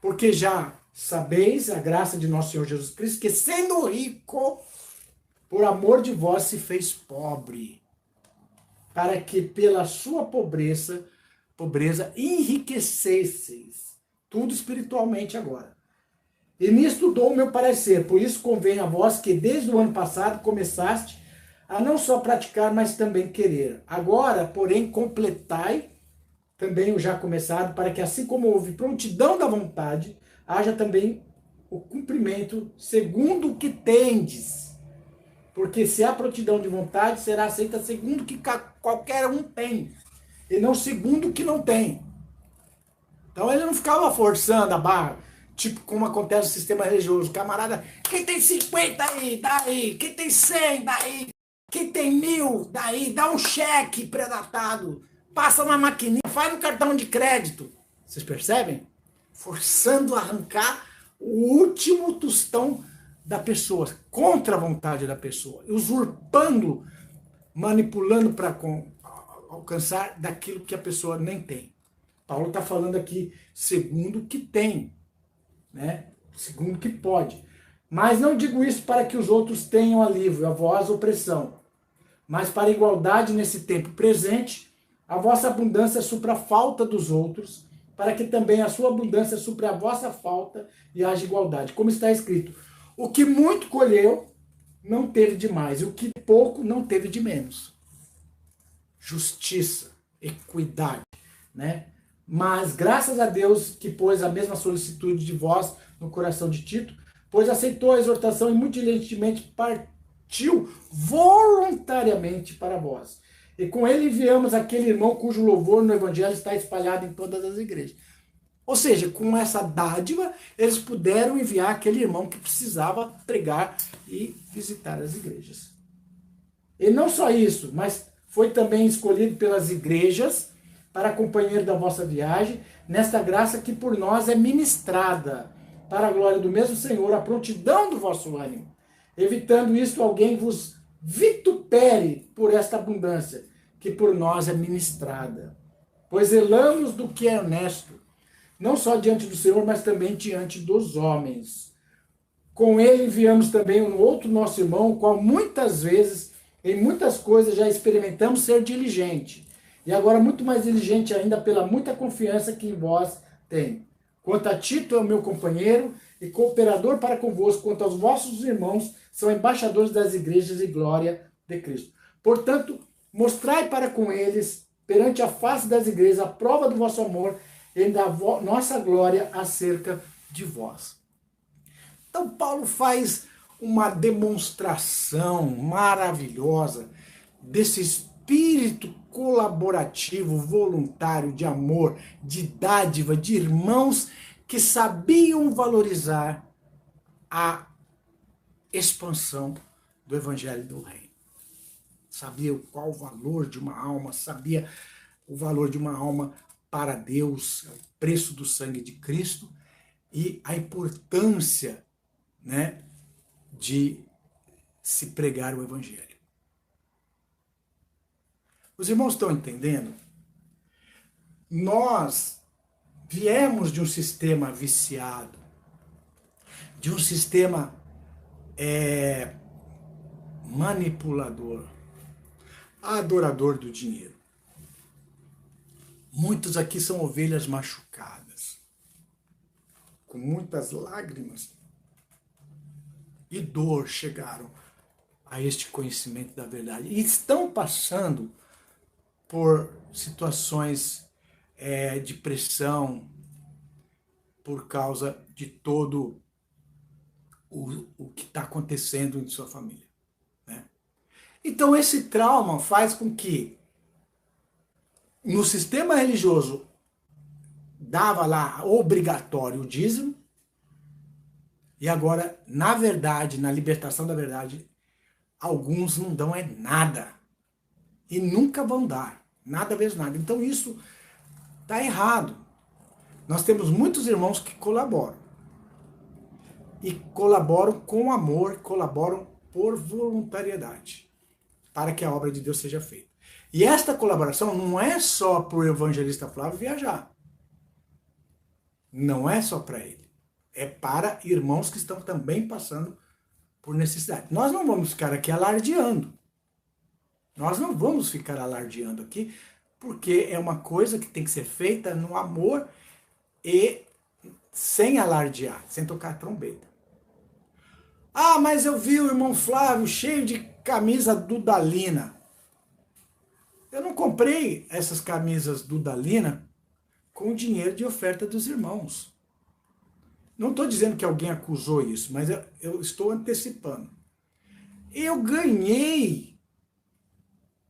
Porque já sabeis a graça de nosso Senhor Jesus Cristo, que sendo rico, por amor de vós se fez pobre, para que pela sua pobreza enriquecesseis, tudo espiritualmente agora. E nisto dou o meu parecer, por isso convém a vós que desde o ano passado começaste a não só praticar, mas também querer. Agora, porém, completai também o já começado, para que assim como houve prontidão da vontade, haja também o cumprimento segundo o que tendes. Porque se há prontidão de vontade, será aceita segundo o que qualquer um tem, e não segundo o que não tem. Então ele não ficava forçando a barra, tipo como acontece no sistema religioso. Camarada, quem tem 50 aí, dá aí. Quem tem 100, dá aí. Quem tem 1000, daí, dá um cheque pré-datado, passa na maquininha, faz no cartão de crédito. Vocês percebem? Forçando a arrancar o último tostão da pessoa, contra a vontade da pessoa, usurpando, manipulando para alcançar daquilo que a pessoa nem tem. Paulo está falando aqui segundo o que tem, né? Segundo o que pode. Mas não digo isso para que os outros tenham alívio, a vós opressão. Mas para a igualdade nesse tempo presente, a vossa abundância supra a falta dos outros, para que também a sua abundância supra a vossa falta e haja igualdade. Como está escrito, o que muito colheu, não teve de mais, e o que pouco, não teve de menos. Justiça, equidade, né? Mas graças a Deus que pôs a mesma solicitude de vós no coração de Tito, pois aceitou a exortação e muito diligentemente partiu voluntariamente para vós. E com ele enviamos aquele irmão cujo louvor no evangelho está espalhado em todas as igrejas. Ou seja, com essa dádiva, eles puderam enviar aquele irmão que precisava pregar e visitar as igrejas. E não só isso, mas foi também escolhido pelas igrejas para companheiro da vossa viagem, nesta graça que por nós é ministrada, para a glória do mesmo Senhor, a prontidão do vosso ânimo. Evitando isto, alguém vos vitupere por esta abundância, que por nós é ministrada. Pois zelamos do que é honesto, não só diante do Senhor, mas também diante dos homens. Com ele enviamos também um outro nosso irmão, o qual muitas vezes, em muitas coisas, já experimentamos ser diligente. E agora muito mais diligente ainda pela muita confiança que em vós tem. Quanto a Tito é o meu companheiro e cooperador para convosco, quanto aos vossos irmãos, são embaixadores das igrejas e glória de Cristo. Portanto, mostrai para com eles, perante a face das igrejas, a prova do vosso amor e da nossa glória acerca de vós. Então, Paulo faz uma demonstração maravilhosa desse espírito colaborativo, voluntário, de amor, de dádiva, de irmãos que sabiam valorizar a expansão do evangelho do reino. Sabia qual o valor de uma alma, sabia o valor de uma alma para Deus, o preço do sangue de Cristo e a importância, né, de se pregar o Evangelho. Os irmãos estão entendendo? Nós viemos de um sistema viciado, de um sistema manipulador, adorador do dinheiro. Muitos aqui são ovelhas machucadas, com muitas lágrimas e dor chegaram a este conhecimento da verdade. E estão passando por situações de pressão por causa de todo o que está acontecendo em sua família, né? Então esse trauma faz com que no sistema religioso dava lá obrigatório o dízimo e agora, na verdade, na libertação da verdade, alguns não dão nada e nunca vão dar, nada vezes nada. Então isso está errado. Nós temos muitos irmãos que colaboram e colaboram com amor, colaboram por voluntariedade, para que a obra de Deus seja feita. E esta colaboração não é só para o evangelista Flávio viajar. Não é só para ele. É para irmãos que estão também passando por necessidade. Nós não vamos ficar aqui alardeando. Nós não vamos ficar alardeando aqui, porque é uma coisa que tem que ser feita no amor e sem alardear, sem tocar trombeta. Ah, mas eu vi o irmão Flávio cheio de camisa Dudalina. Eu não comprei essas camisas Dudalina com o dinheiro de oferta dos irmãos. Não estou dizendo que alguém acusou isso, mas eu estou antecipando. Eu ganhei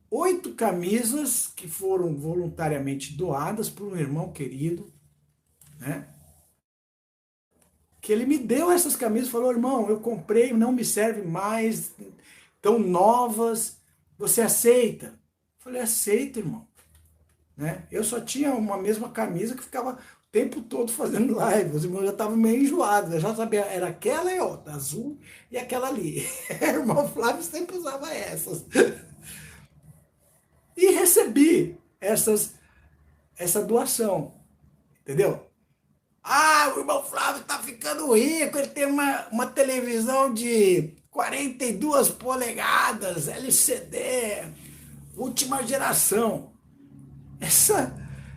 8 camisas que foram voluntariamente doadas por um irmão querido, né? Que ele me deu essas camisas e falou: irmão, eu comprei, não me serve mais, tão novas, você aceita? Eu falei: aceito, irmão. Né? Eu só tinha uma mesma camisa que ficava o tempo todo fazendo live, os irmãos já estavam meio enjoados, eu já sabia, era aquela e outra, azul e aquela ali. O irmão Flávio sempre usava essas. E recebi essa doação, entendeu? Ah, o irmão Flávio tá ficando rico, ele tem uma televisão de 42 polegadas, LCD, última geração.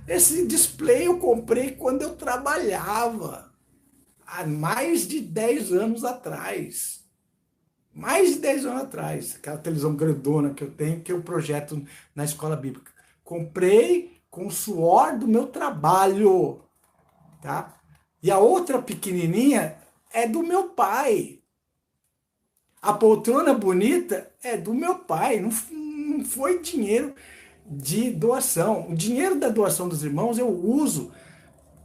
Esse display eu comprei quando eu trabalhava, há mais de 10 anos atrás. Mais de 10 anos atrás, aquela televisão grandona que eu tenho, que eu projeto na escola bíblica. Comprei com o suor do meu trabalho, tá? E a outra pequenininha é do meu pai. A poltrona bonita é do meu pai, não foi dinheiro de doação. O dinheiro da doação dos irmãos eu uso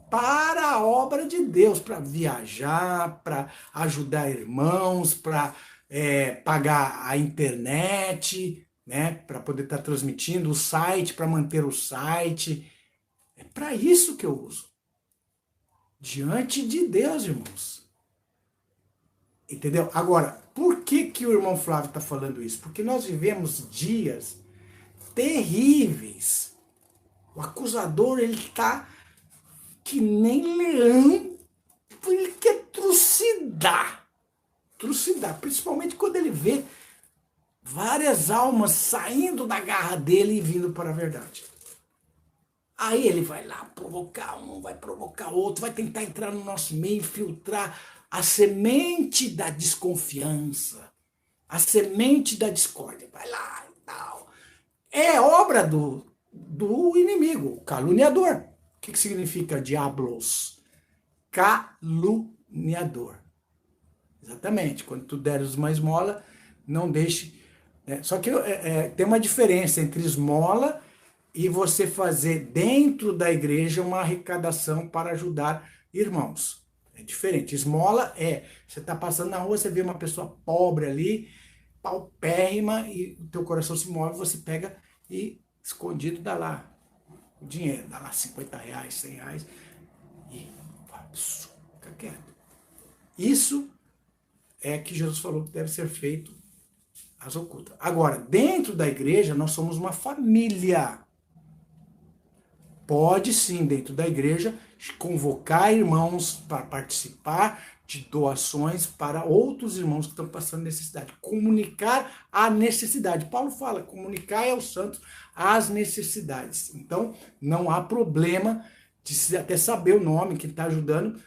para a obra de Deus, para viajar, para ajudar irmãos, para pagar a internet, né, para poder estar transmitindo o site, para manter o site. É para isso que eu uso. Diante de Deus, irmãos. Entendeu? Agora, por que o irmão Flávio está falando isso? Porque nós vivemos dias terríveis. O acusador, ele está que nem leão, ele quer trucidar. Trucidar, principalmente quando ele vê várias almas saindo da garra dele e vindo para a verdade. Aí ele vai lá provocar um, vai provocar outro, vai tentar entrar no nosso meio, filtrar a semente da desconfiança, a semente da discórdia. Vai lá e tal. É obra do inimigo, o caluniador. O que significa diablos? Caluniador. Exatamente. Quando tu deres uma esmola, não deixe... Né? Só que tem uma diferença entre esmola e você fazer dentro da igreja uma arrecadação para ajudar irmãos. É diferente. Esmola você está passando na rua, você vê uma pessoa pobre ali, paupérrima, e o teu coração se move, você pega e escondido dá lá dinheiro, dá lá R$ 50, R$ 100 e fica quieto. Isso é que Jesus falou que deve ser feito às ocultas. Agora, dentro da igreja, nós somos uma família. Pode sim, dentro da igreja, convocar irmãos para participar de doações para outros irmãos que estão passando necessidade. Comunicar a necessidade. Paulo fala, comunicar aos santos as necessidades. Então, não há problema de até saber o nome, quem está ajudando.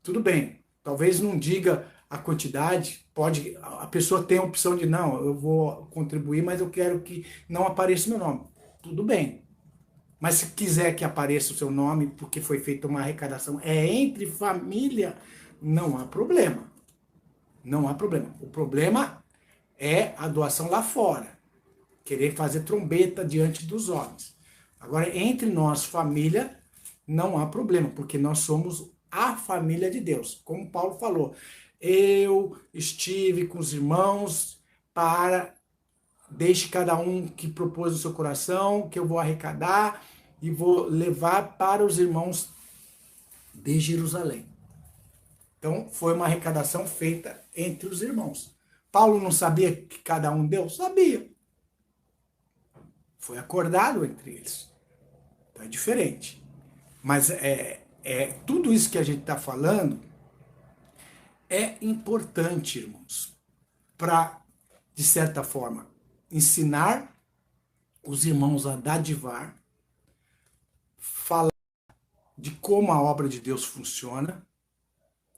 Tudo bem, talvez não diga a quantidade, pode, a pessoa tem a opção de, não, eu vou contribuir, mas eu quero que não apareça meu nome. Tudo bem. Mas se quiser que apareça o seu nome, porque foi feita uma arrecadação, é entre família, não há problema. Não há problema. O problema é a doação lá fora. Querer fazer trombeta diante dos homens. Agora, entre nós, família, não há problema, porque nós somos a família de Deus. Como Paulo falou, eu estive com os irmãos para... Deixe cada um que propôs o seu coração, que eu vou arrecadar e vou levar para os irmãos de Jerusalém. Então, foi uma arrecadação feita entre os irmãos. Paulo não sabia que cada um deu? Sabia. Foi acordado entre eles. Então, é diferente. Mas tudo isso que a gente está falando é importante, irmãos, para, de certa forma, ensinar os irmãos a dadivar, falar de como a obra de Deus funciona.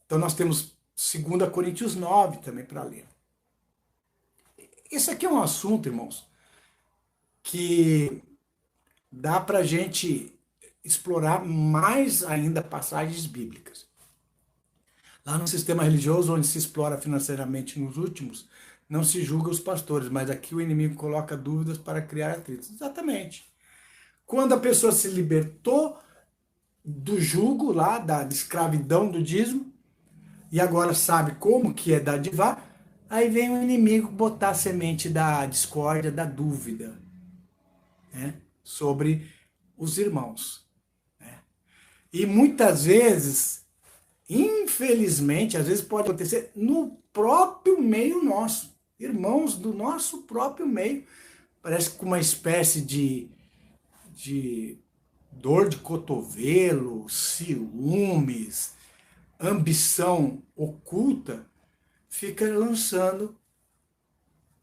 Então nós temos 2 Coríntios 9 também para ler. Esse aqui é um assunto, irmãos, que dá para a gente explorar mais ainda passagens bíblicas. Lá no sistema religioso, onde se explora financeiramente nos últimos, não se julga os pastores, mas aqui o inimigo coloca dúvidas para criar atritos. Exatamente. Quando a pessoa se libertou do jugo lá, da escravidão do dízimo, e agora sabe como que é dadivar, aí vem o inimigo botar a semente da discórdia, da dúvida, né, sobre os irmãos. Né? E muitas vezes, infelizmente, às vezes pode acontecer no próprio meio nosso. Irmãos do nosso próprio meio, parece que com uma espécie de dor de cotovelo, ciúmes, ambição oculta, fica lançando.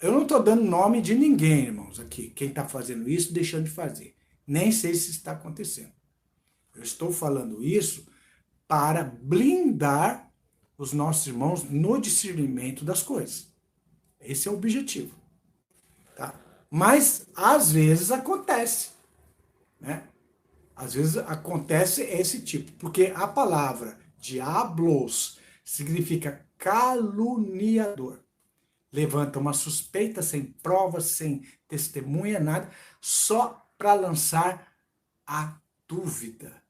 Eu não estou dando nome de ninguém, irmãos, aqui, quem está fazendo isso, deixando de fazer. Nem sei se está acontecendo. Eu estou falando isso para blindar os nossos irmãos no discernimento das coisas. Esse é o objetivo. Tá? Mas, às vezes, acontece. Né? Às vezes, acontece esse tipo. Porque a palavra diablos significa caluniador. Levanta uma suspeita sem prova, sem testemunha, nada, só para lançar a dúvida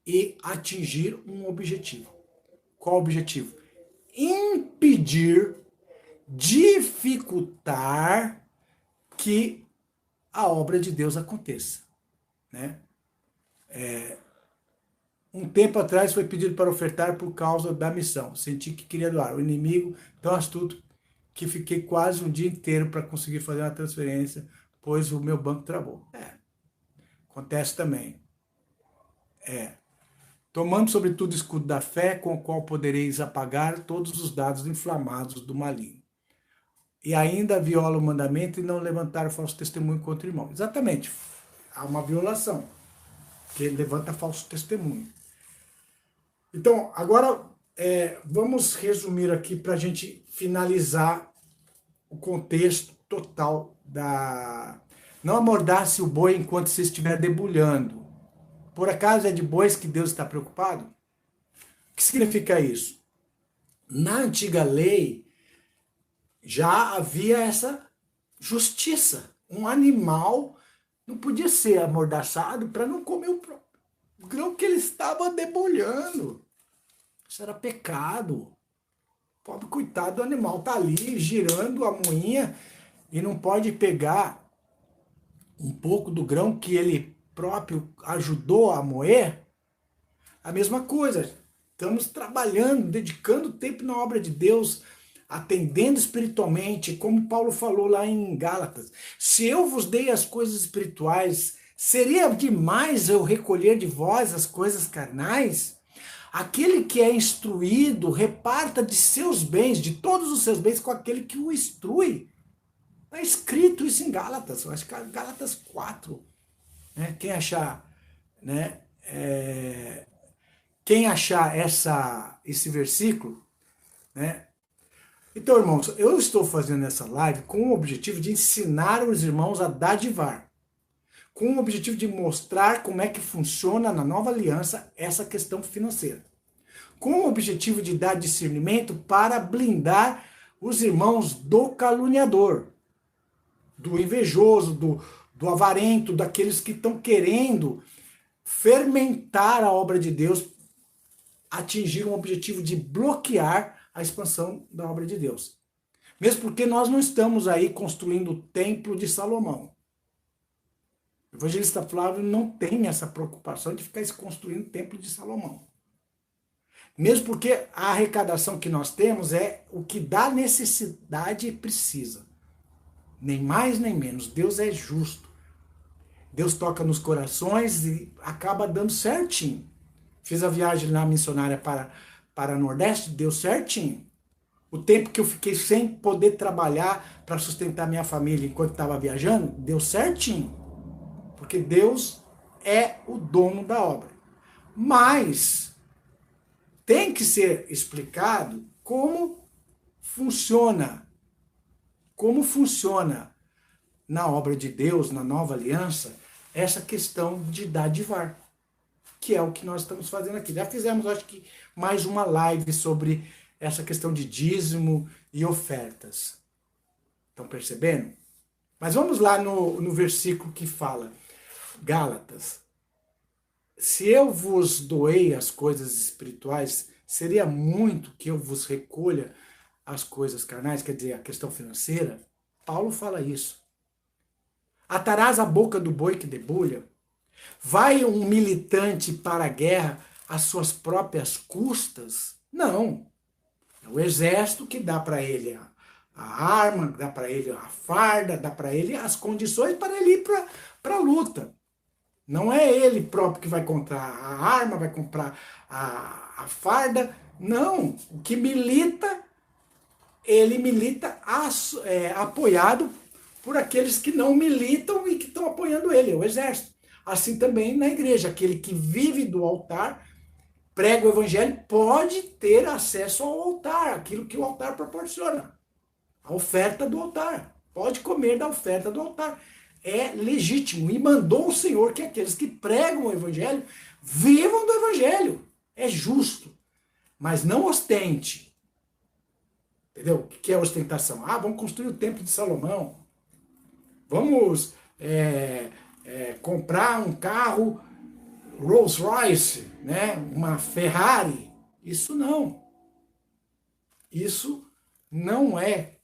e atingir um objetivo. Qual o objetivo? Impedir, dificultar que a obra de Deus aconteça. Né? Um tempo atrás foi pedido para ofertar por causa da missão. Senti que queria doar. O inimigo tão astuto que fiquei quase um dia inteiro para conseguir fazer uma transferência, pois o meu banco travou. Acontece também. Tomando sobretudo o escudo da fé, com o qual podereis apagar todos os dados inflamados do maligno. E ainda viola o mandamento e não levantar falso testemunho contra o irmão. Exatamente. Há uma violação, que levanta falso testemunho. Então, agora vamos resumir aqui para a gente finalizar o contexto total da... Não amordace o boi enquanto você estiver debulhando. Por acaso é de bois que Deus está preocupado? O que significa isso? Na antiga lei, já havia essa justiça. Um animal não podia ser amordaçado para não comer o próprio grão que ele estava debulhando. Isso era pecado. Pobre coitado do animal está ali girando a moinha e não pode pegar um pouco do grão que ele próprio ajudou a moer, a mesma coisa. Estamos trabalhando, dedicando tempo na obra de Deus, atendendo espiritualmente, como Paulo falou lá em Gálatas. Se eu vos dei as coisas espirituais, seria demais eu recolher de vós as coisas carnais? Aquele que é instruído, reparta de seus bens, de todos os seus bens, com aquele que o instrui. Está escrito isso em Gálatas, eu acho que é Gálatas 4. Né? Quem achar, né, quem achar esse versículo, né? Então, irmãos, eu estou fazendo essa live com o objetivo de ensinar os irmãos a dadivar, com o objetivo de mostrar como é que funciona na nova aliança essa questão financeira, com o objetivo de dar discernimento para blindar os irmãos do caluniador, do invejoso, do avarento, daqueles que estão querendo fermentar a obra de Deus, atingir um objetivo de bloquear a expansão da obra de Deus. Mesmo porque nós não estamos aí construindo o templo de Salomão. O evangelista Flávio não tem essa preocupação de ficar construindo o templo de Salomão. Mesmo porque a arrecadação que nós temos é o que da necessidade precisa. Nem mais nem menos. Deus é justo. Deus toca nos corações e acaba dando certinho. Fiz a viagem na missionária para Nordeste, deu certinho. O tempo que eu fiquei sem poder trabalhar para sustentar minha família enquanto estava viajando, deu certinho. Porque Deus é o dono da obra. Mas tem que ser explicado como funciona na obra de Deus, na nova aliança, essa questão de dadivar, que é o que nós estamos fazendo aqui. Já fizemos, acho que, mais uma live sobre essa questão de dízimo e ofertas. Estão percebendo? Mas vamos lá no versículo que fala, Gálatas. Se eu vos doei as coisas espirituais, seria muito que eu vos recolha as coisas carnais, quer dizer, a questão financeira? Paulo fala isso. Atarás a boca do boi que debulha? Vai um militante para a guerra às suas próprias custas? Não. É o exército que dá para ele a arma, dá para ele a farda, dá para ele as condições para ele ir para a luta. Não é ele próprio que vai comprar a arma, vai comprar a farda. Não. O que milita, ele milita apoiado por aqueles que não militam e que estão apoiando ele, é o exército. Assim também na igreja, aquele que vive do altar, prega o evangelho, pode ter acesso ao altar, aquilo que o altar proporciona. A oferta do altar. Pode comer da oferta do altar. É legítimo. E mandou o Senhor que aqueles que pregam o evangelho vivam do evangelho. É justo. Mas não ostente. Entendeu? O que é ostentação? Ah, vamos construir o templo de Salomão. Vamos comprar um carro Rolls Royce, né? Uma Ferrari. Isso não. Isso não é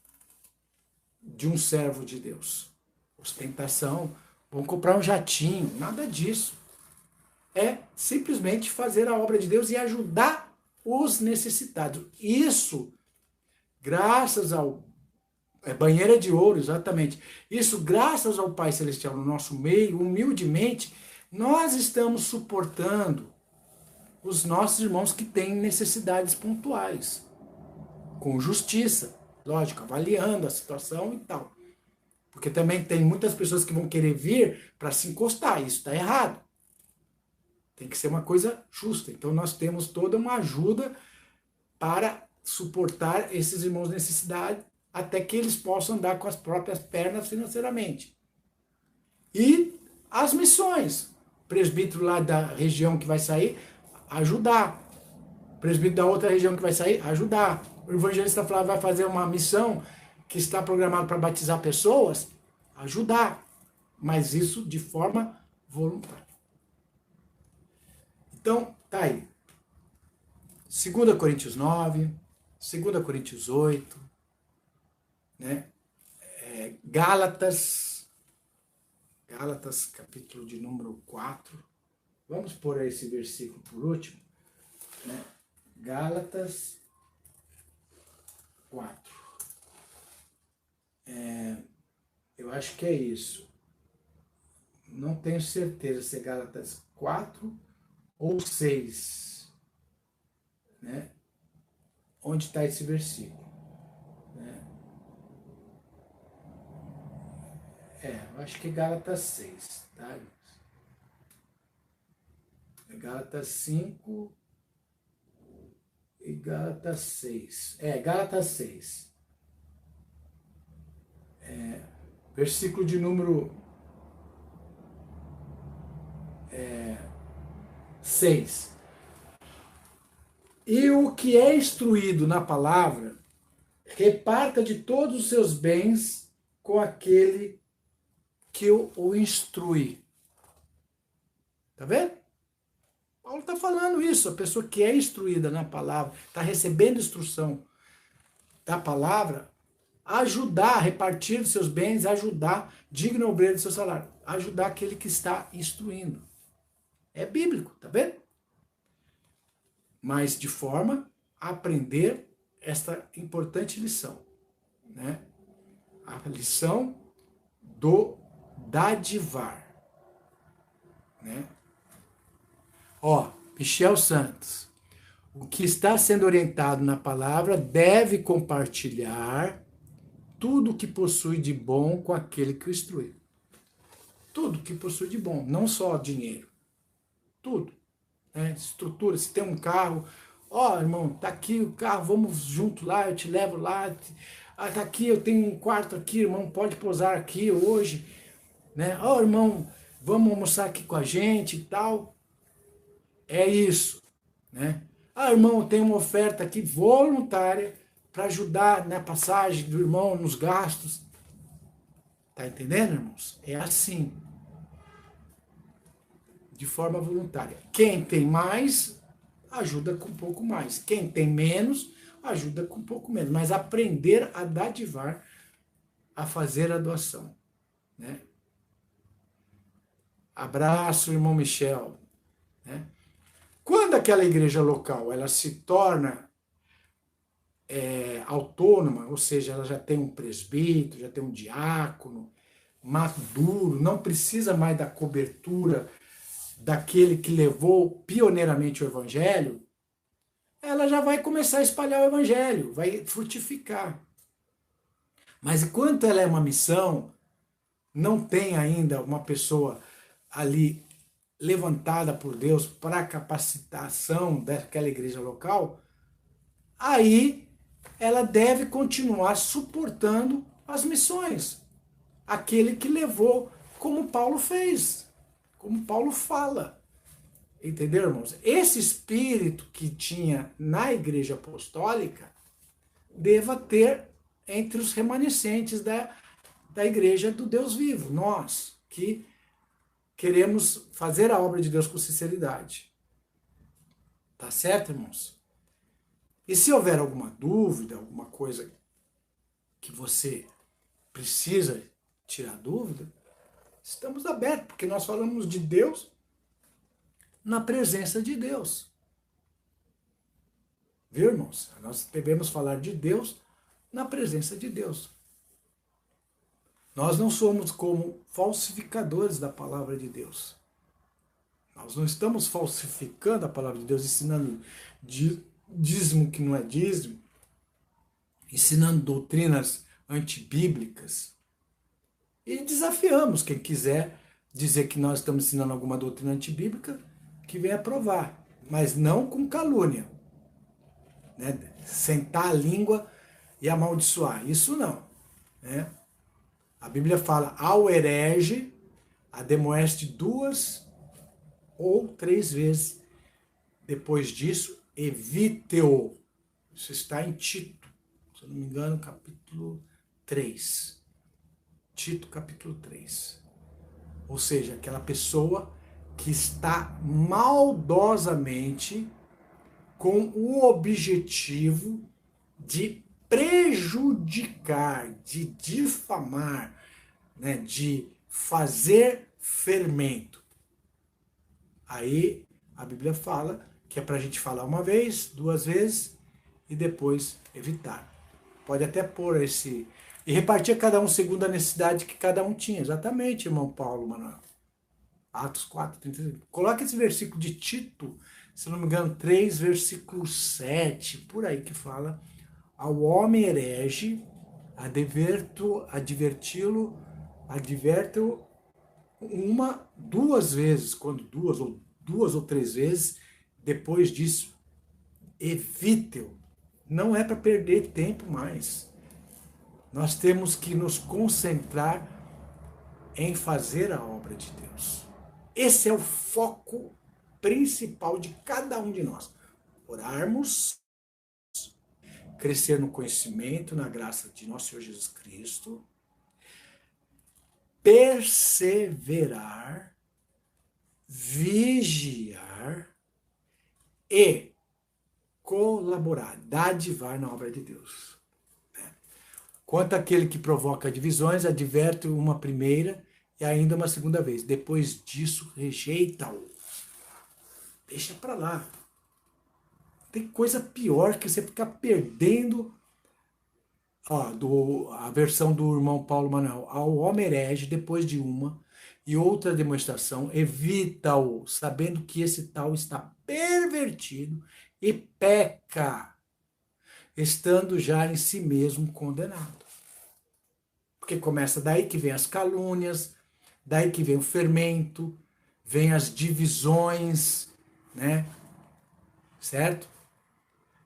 de um servo de Deus. Ostentação, vamos comprar um jatinho, nada disso. É simplesmente fazer a obra de Deus e ajudar os necessitados. Isso, graças ao banheira de ouro, exatamente. Isso, graças ao Pai Celestial no nosso meio, humildemente, nós estamos suportando os nossos irmãos que têm necessidades pontuais, com justiça, lógico, avaliando a situação e tal. Porque também tem muitas pessoas que vão querer vir para se encostar, isso está errado. Tem que ser uma coisa justa. Então nós temos toda uma ajuda para suportar esses irmãos de necessidade, até que eles possam andar com as próprias pernas financeiramente. E as missões. O presbítero lá da região que vai sair, ajudar. O presbítero da outra região que vai sair, ajudar. O evangelista Flávio vai fazer uma missão que está programada para batizar pessoas, ajudar. Mas isso de forma voluntária. Então, tá aí. 2 Coríntios 9, 2 Coríntios 8, né? Gálatas Gálatas, capítulo de número 4. Vamos pôr esse versículo por último, né? Gálatas 4. Eu acho que é isso. Não tenho certeza se é Gálatas 4 ou 6, né? Onde está esse versículo, né? Eu acho que é Gálatas 6, tá? É Gálatas 5 e Gálatas 6. Gálatas 6. Versículo de número 6. E o que é instruído na palavra, reparta de todos os seus bens com aquele que o instrui. Tá vendo? Paulo está falando isso. A pessoa que é instruída na palavra, está recebendo instrução da palavra, ajudar a repartir os seus bens, ajudar, digno obreiro do seu salário, ajudar aquele que está instruindo. É bíblico, tá vendo? Mas de forma a aprender esta importante lição, né? A lição do dadivar, né? Michel Santos, o que está sendo orientado na palavra deve compartilhar tudo que possui de bom com aquele que o instrui. Tudo que possui de bom, não só dinheiro. Tudo. Né? Estrutura, se tem um carro, irmão, tá aqui o carro, vamos junto lá, eu te levo lá. Tá aqui, eu tenho um quarto aqui, irmão, pode pousar aqui hoje. Né? Irmão, vamos almoçar aqui com a gente e tal. É isso. Né? Irmão, eu tenho uma oferta aqui voluntária para ajudar na passagem do irmão, nos gastos. Tá entendendo, irmãos? É assim. De forma voluntária. Quem tem mais, ajuda com um pouco mais. Quem tem menos, ajuda com um pouco menos. Mas aprender a dadivar, a fazer a doação. Né? Abraço, irmão Michel. Né? Quando aquela igreja local ela se torna autônoma, ou seja, ela já tem um presbítero, já tem um diácono, maduro, não precisa mais da cobertura daquele que levou pioneiramente o evangelho, ela já vai começar a espalhar o evangelho, vai frutificar. Mas enquanto ela é uma missão, não tem ainda uma pessoa ali levantada por Deus para a capacitação daquela igreja local, aí ela deve continuar suportando as missões. Aquele que levou, como Paulo fez, como Paulo fala. Entendeu, irmãos? Esse espírito que tinha na igreja apostólica deva ter entre os remanescentes da igreja do Deus vivo. Nós, que queremos fazer a obra de Deus com sinceridade. Tá certo, irmãos? E se houver alguma dúvida, alguma coisa que você precisa tirar dúvida, estamos abertos, porque nós falamos de Deus na presença de Deus. Viu, irmãos? Nós devemos falar de Deus na presença de Deus. Nós não somos como falsificadores da palavra de Deus. Nós não estamos falsificando a palavra de Deus, ensinando dízimo que não é dízimo, ensinando doutrinas antibíblicas. E desafiamos quem quiser dizer que nós estamos ensinando alguma doutrina antibíblica, que venha provar, mas não com calúnia. Né? Sentar a língua e amaldiçoar, isso não. Né? A Bíblia fala, ao herege, ademoeste 2 ou 3 vezes. Depois disso, evite-o. Isso está em Tito, se eu não me engano, capítulo 3. Tito, capítulo 3. Ou seja, aquela pessoa que está maldosamente com o objetivo de prejudicar, de difamar, né, de fazer fermento. Aí a Bíblia fala que é para a gente falar uma vez, duas vezes e depois evitar. Pode até pôr esse... E repartir a cada um segundo a necessidade que cada um tinha. Exatamente, irmão Paulo, Manuel. Atos 4, 35. Coloca esse versículo de Tito, se não me engano, 3, versículo 7, por aí que fala: ao homem herege, adverto duas vezes, quando duas ou três vezes, depois disso, evite-o. Não é para perder tempo mais. Nós temos que nos concentrar em fazer a obra de Deus. Esse é o foco principal de cada um de nós. Orarmos, crescer no conhecimento, na graça de nosso Senhor Jesus Cristo, perseverar, vigiar e colaborar, dadivar na obra de Deus. Quanto àquele que provoca divisões, adverte uma primeira e ainda uma segunda vez. Depois disso, rejeita-o. Deixa para lá. Tem coisa pior que você ficar perdendo. A versão do irmão Paulo Manuel. Ao homem herege, depois de uma e outra demonstração, evita-o, sabendo que esse tal está pervertido e peca, estando já em si mesmo condenado. Porque começa daí que vem as calúnias, daí que vem o fermento, vem as divisões, né? Certo?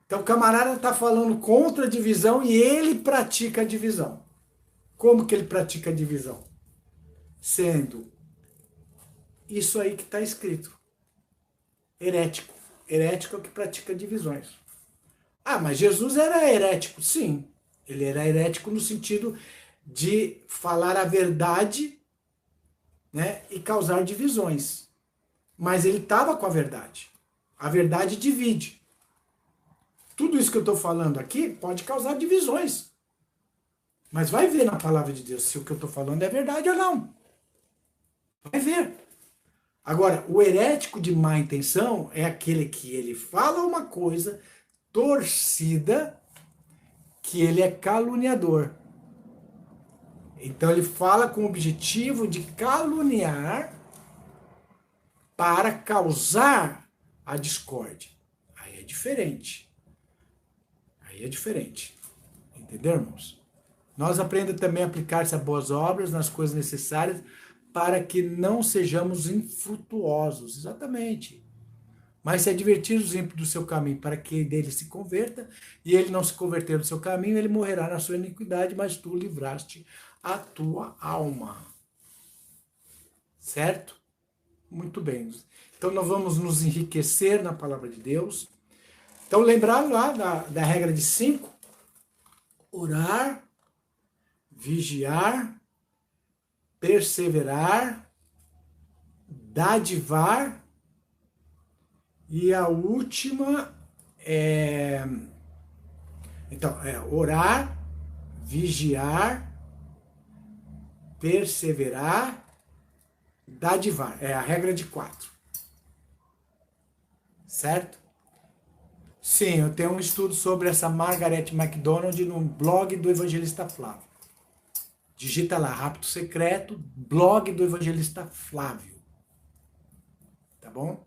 Então o camarada está falando contra a divisão e ele pratica a divisão. Como que ele pratica a divisão? Sendo isso aí que está escrito. Herético. Herético é o que pratica divisões. Ah, mas Jesus era herético. Sim, ele era herético no sentido de falar a verdade, né, e causar divisões. Mas ele estava com a verdade. A verdade divide. Tudo isso que eu estou falando aqui pode causar divisões. Mas vai ver na palavra de Deus se o que eu estou falando é verdade ou não. Vai ver. Agora, o herético de má intenção é aquele que ele fala uma coisa torcida, que ele é caluniador. Então ele fala com o objetivo de caluniar para causar a discórdia. Aí é diferente. Aí é diferente. Entendeu, irmãos? Nós aprendemos também a aplicar-se a boas obras nas coisas necessárias para que não sejamos infrutuosos. Exatamente. Mas se advertir os ímpios do seu caminho para que dele se converta, e ele não se converter do seu caminho, ele morrerá na sua iniquidade, mas tu livraste a tua alma. Certo? Muito bem. Então nós vamos nos enriquecer na palavra de Deus. Então lembraram lá da regra de 5? Orar, vigiar, perseverar, dadivar, e a última então, orar, vigiar, perseverar, dadivar. É a regra de 4. Certo? Sim, eu tenho um estudo sobre essa Margaret MacDonald no blog do Evangelista Flávio. Digita lá, Rapto Secreto, blog do Evangelista Flávio. Tá bom?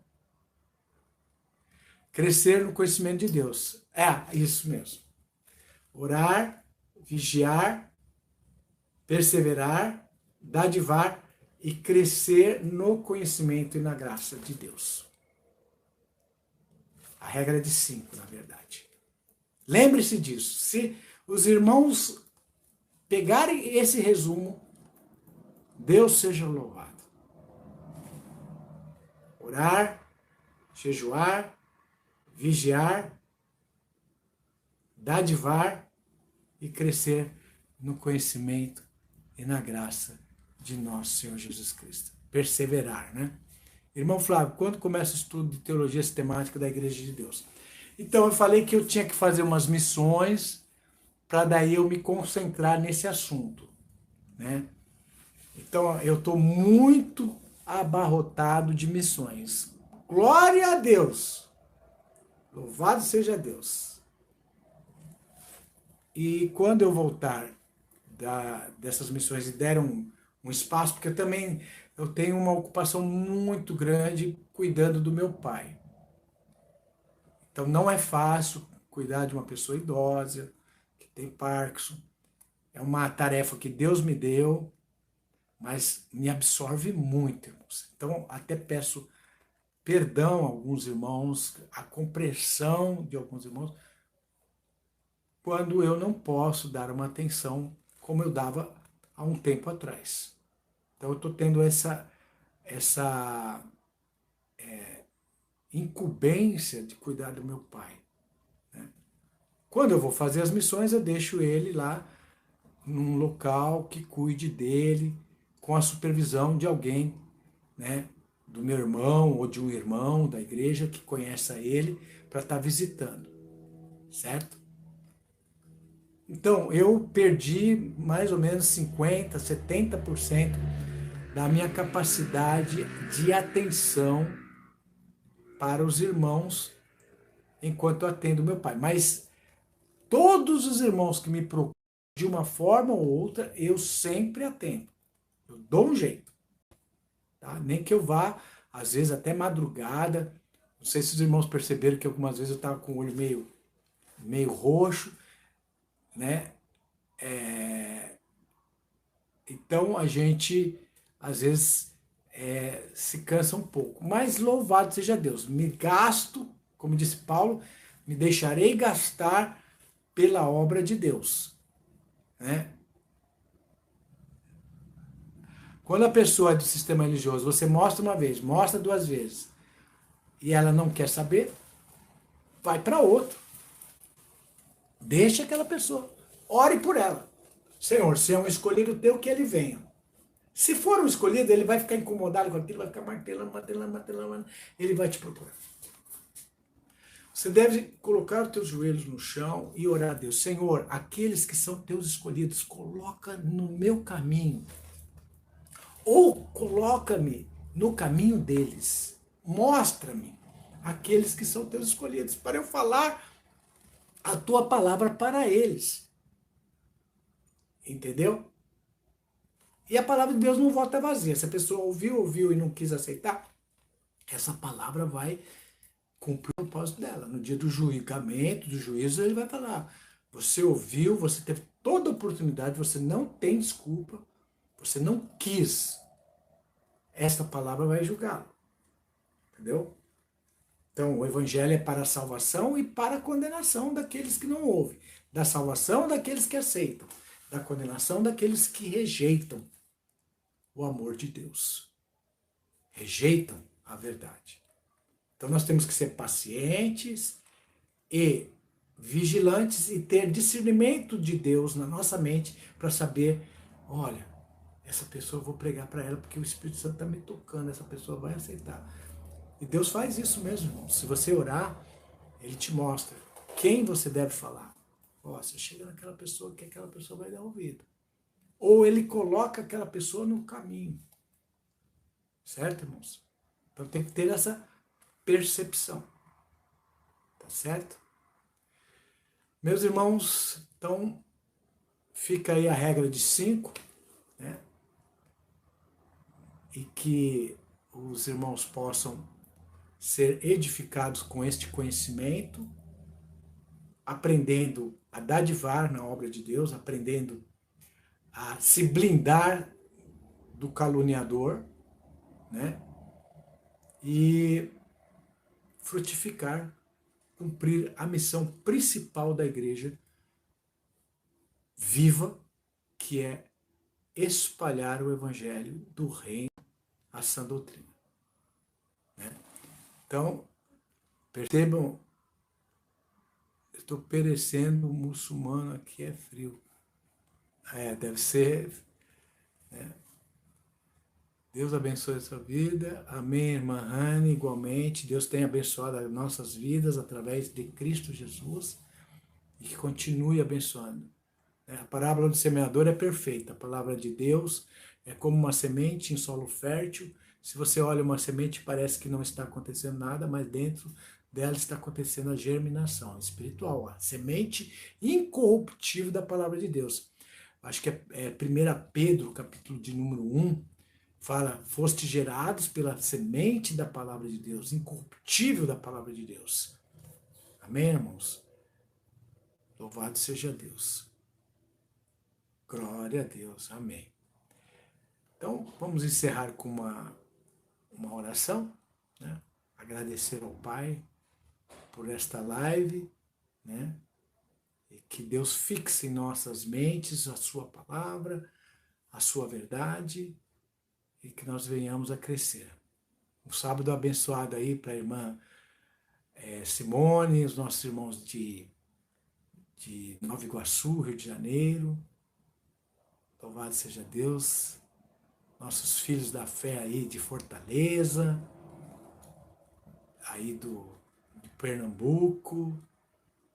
Crescer no conhecimento de Deus. Isso mesmo. Orar, vigiar, perseverar, dadivar e crescer no conhecimento e na graça de Deus. A regra é de 5, na verdade. Lembre-se disso. Se os irmãos pegarem esse resumo, Deus seja louvado. Orar, jejuar, vigiar, dadivar e crescer no conhecimento e na graça de nosso Senhor Jesus Cristo. Perseverar, né? Irmão Flávio, quando começa o estudo de teologia sistemática da Igreja de Deus? Então, eu falei que eu tinha que fazer umas missões para daí eu me concentrar nesse assunto, né? Então, eu estou muito abarrotado de missões. Glória a Deus! Louvado seja Deus! E quando eu voltar dessas missões e der um espaço, porque eu tenho uma ocupação muito grande cuidando do meu pai. Então não é fácil cuidar de uma pessoa idosa, que tem Parkinson. É uma tarefa que Deus me deu, mas me absorve muito, irmãos. Então até peço perdão a alguns irmãos, a compreensão de alguns irmãos, quando eu não posso dar uma atenção como eu dava há um tempo atrás. Então eu estou tendo essa incumbência de cuidar do meu pai. Né? Quando eu vou fazer as missões, eu deixo ele lá num local que cuide dele, com a supervisão de alguém, né? Do meu irmão ou de um irmão da igreja que conheça ele para estar visitando, certo? Então, eu perdi mais ou menos 50%, 70% da minha capacidade de atenção para os irmãos enquanto eu atendo meu pai. Mas todos os irmãos que me procuram de uma forma ou outra, eu sempre atendo. Eu dou um jeito. Tá? Nem que eu vá, às vezes até madrugada. Não sei se os irmãos perceberam que algumas vezes eu estava com o olho meio roxo, né? Então a gente, às vezes, se cansa um pouco. Mas louvado seja Deus. Me gasto, como disse Paulo, me deixarei gastar pela obra de Deus. Né? Quando a pessoa é do sistema religioso, você mostra uma vez, mostra duas vezes, e ela não quer saber, vai para outro. Deixa aquela pessoa. Ore por ela. Senhor, se é um escolhido teu, que ele venha. Se for um escolhido, ele vai ficar incomodado com aquilo, vai ficar martelando, ele vai te procurar. Você deve colocar os teus joelhos no chão e orar a Deus. Senhor, aqueles que são teus escolhidos, coloca no meu caminho. Ou coloca-me no caminho deles. Mostra-me aqueles que são teus escolhidos, para eu falar a tua palavra para eles. Entendeu? E a palavra de Deus não volta vazia. Se a pessoa ouviu e não quis aceitar, essa palavra vai cumprir o propósito dela. No dia do julgamento, do juízo, ele vai falar: você ouviu, você teve toda a oportunidade, você não tem desculpa, você não quis. Essa palavra vai julgá-lo. Entendeu? Então, o evangelho é para a salvação e para a condenação daqueles que não ouvem. Da salvação daqueles que aceitam. Da condenação daqueles que rejeitam o amor de Deus. Rejeitam a verdade. Então nós temos que ser pacientes e vigilantes e ter discernimento de Deus na nossa mente para saber, olha, essa pessoa eu vou pregar para ela porque o Espírito Santo está me tocando, essa pessoa vai aceitar. E Deus faz isso mesmo, irmão. Se você orar, Ele te mostra quem você deve falar. Ó, você chega naquela pessoa que aquela pessoa vai dar ouvido. Ou Ele coloca aquela pessoa no caminho. Certo, irmãos? Então tem que ter essa percepção. Tá certo? Meus irmãos, então fica aí a regra de 5, né? E que os irmãos possam ser edificados com este conhecimento, aprendendo a dadivar na obra de Deus, aprendendo a se blindar do caluniador, né? E frutificar, cumprir a missão principal da igreja viva, que é espalhar o evangelho do reino, a sã doutrina. Né? Então, percebam, estou perecendo, o muçulmano aqui é frio. Deve ser. Né? Deus abençoe a sua vida. Amém, irmã Rani, igualmente. Deus tenha abençoado as nossas vidas através de Cristo Jesus e que continue abençoando. A parábola do semeador é perfeita. A palavra de Deus É como uma semente em solo fértil. Se você olha uma semente, parece que não está acontecendo nada, mas dentro dela está acontecendo a germinação espiritual, a semente incorruptível da palavra de Deus. Acho que é 1 Pedro, capítulo de número 1, fala, foste gerados pela semente da palavra de Deus, incorruptível da palavra de Deus. Amém, irmãos? Louvado seja Deus. Glória a Deus. Amém. Então, vamos encerrar com uma oração, né? Agradecer ao Pai por esta live, né? E que Deus fixe em nossas mentes a sua palavra, a sua verdade, e que nós venhamos a crescer. Um sábado abençoado aí para a irmã Simone, os nossos irmãos de Nova Iguaçu, Rio de Janeiro. Louvado seja Deus. Nossos filhos da fé aí de Fortaleza, aí de Pernambuco,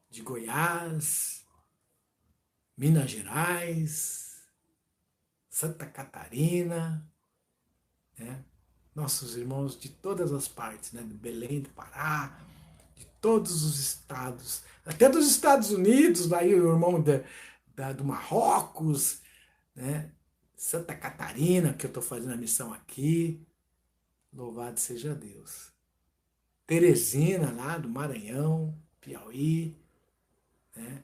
de Goiás, Minas Gerais, Santa Catarina, né? Nossos irmãos de todas as partes, né? De Belém do Pará, de todos os estados, até dos Estados Unidos, lá aí o irmão do Marrocos, né? Santa Catarina, que eu estou fazendo a missão aqui. Louvado seja Deus. Teresina, lá do Maranhão, Piauí, né?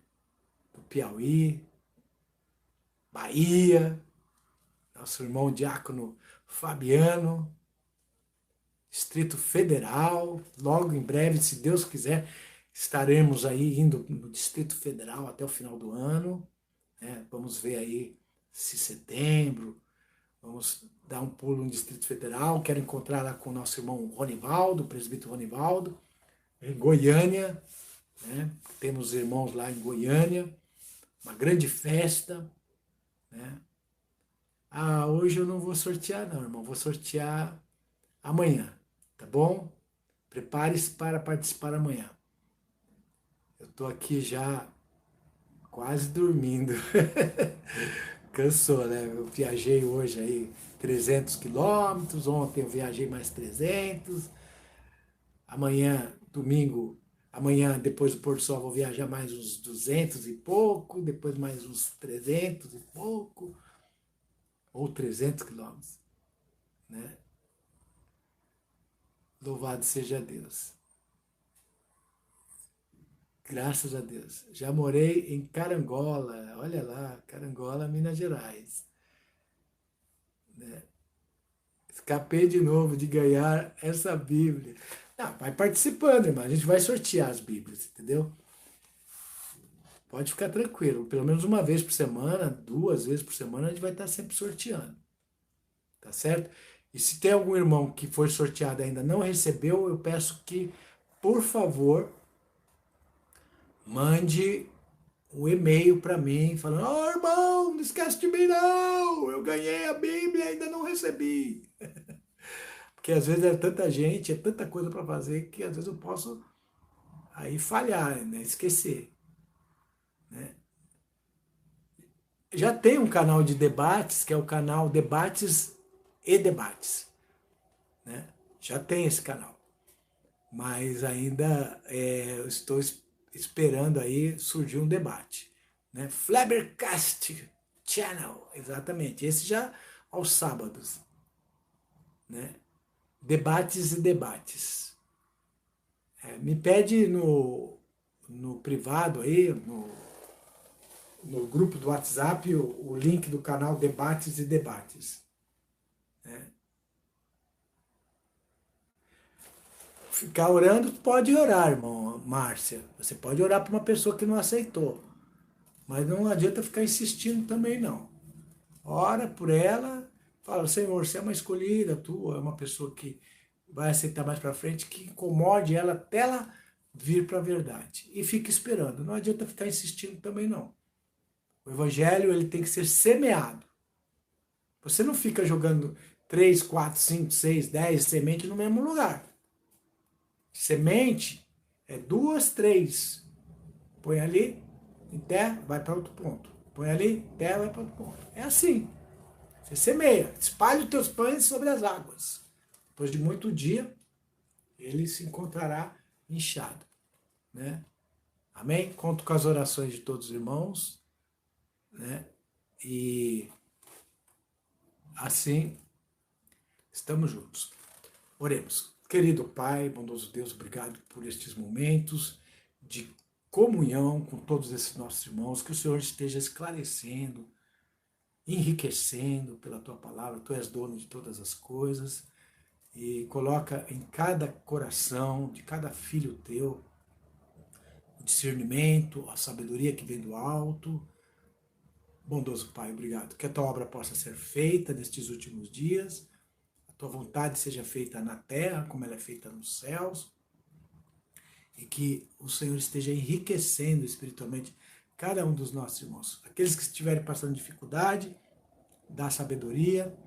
Do Piauí, Bahia, nosso irmão diácono Fabiano, Distrito Federal, logo em breve, se Deus quiser, estaremos aí indo no Distrito Federal até o final do ano, né? Vamos ver aí se setembro, vamos dar um pulo no Distrito Federal, quero encontrar lá com o nosso irmão Ronivaldo, o presbítero Ronivaldo, em Goiânia, né? Temos irmãos lá em Goiânia, uma grande festa, né? Ah, hoje eu não vou sortear não, irmão, vou sortear amanhã, tá bom? Prepare-se para participar amanhã. Eu tô aqui já quase dormindo. Cansou, né? Eu viajei hoje aí 300 quilômetros, ontem eu viajei mais 300. Amanhã, domingo, amanhã depois do pôr do sol vou viajar mais uns 200 e pouco, depois mais uns 300 e pouco, ou 300 quilômetros, né? Louvado seja Deus. Graças a Deus. Já morei em Carangola, olha lá, Carangola, Minas Gerais. Né? Escapei de novo de ganhar essa Bíblia. Não, vai participando, irmão. A gente vai sortear as Bíblias, entendeu? Pode ficar tranquilo. Pelo menos uma vez por semana, 2 vezes por semana, a gente vai estar sempre sorteando. Tá certo? E se tem algum irmão que foi sorteado e ainda não recebeu, eu peço que, por favor, mande um e-mail para mim falando: "Ó, irmão, não esquece de mim não, eu ganhei a Bíblia e ainda não recebi." Porque às vezes é tanta gente, é tanta coisa para fazer que às vezes eu posso aí falhar, né? Esquecer, né? Já tem um canal de debates, que é o canal Debates e Debates, né? Já tem esse canal, mas ainda eu estou esperando aí surgir um debate, né? Flabbercast Channel, exatamente. Esse já aos sábados, né? Debates e debates. Me pede no privado aí, no grupo do WhatsApp, o link do canal Debates e Debates. Né? Ficar orando, pode orar, irmão Márcia. Você pode orar para uma pessoa que não aceitou. Mas não adianta ficar insistindo também, não. Ora por ela, fala: Senhor, você é uma escolhida tua, é uma pessoa que vai aceitar mais para frente, que incomode ela até ela vir para a verdade. E fica esperando. Não adianta ficar insistindo também, não. O evangelho, ele tem que ser semeado. Você não fica jogando 3, 4, 5, 6, 10 sementes no mesmo lugar. Semente é 2, 3. Põe ali, em terra, vai para outro ponto. Põe ali, terra, vai para outro ponto. É assim. Você semeia, espalhe os teus pães sobre as águas. Depois de muito dia, ele se encontrará inchado, né? Amém? Conto com as orações de todos os irmãos, né? E assim estamos juntos. Oremos. Querido Pai, bondoso Deus, obrigado por estes momentos de comunhão com todos esses nossos irmãos, que o Senhor esteja esclarecendo, enriquecendo pela Tua palavra. Tu és dono de todas as coisas e coloca em cada coração de cada filho Teu o discernimento, a sabedoria que vem do alto. Bondoso Pai, obrigado. Que a Tua obra possa ser feita nestes últimos dias, tua vontade seja feita na terra, como ela é feita nos céus, e que o Senhor esteja enriquecendo espiritualmente cada um dos nossos irmãos. Aqueles que estiverem passando dificuldade, dá sabedoria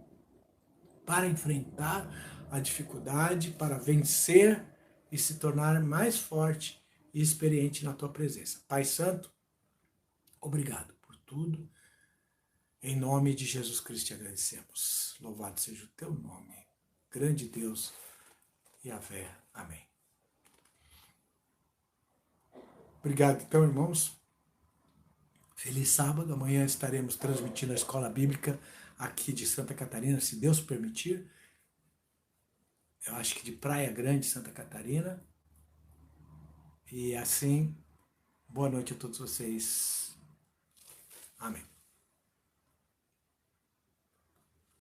para enfrentar a dificuldade, para vencer e se tornar mais forte e experiente na tua presença. Pai Santo, obrigado por tudo. Em nome de Jesus Cristo te agradecemos. Louvado seja o teu nome. Grande Deus, Yahvé. Amém. Obrigado, então, irmãos. Feliz sábado. Amanhã estaremos transmitindo a Escola Bíblica aqui de Santa Catarina, se Deus permitir. Eu acho que de Praia Grande, Santa Catarina. E assim, boa noite a todos vocês. Amém.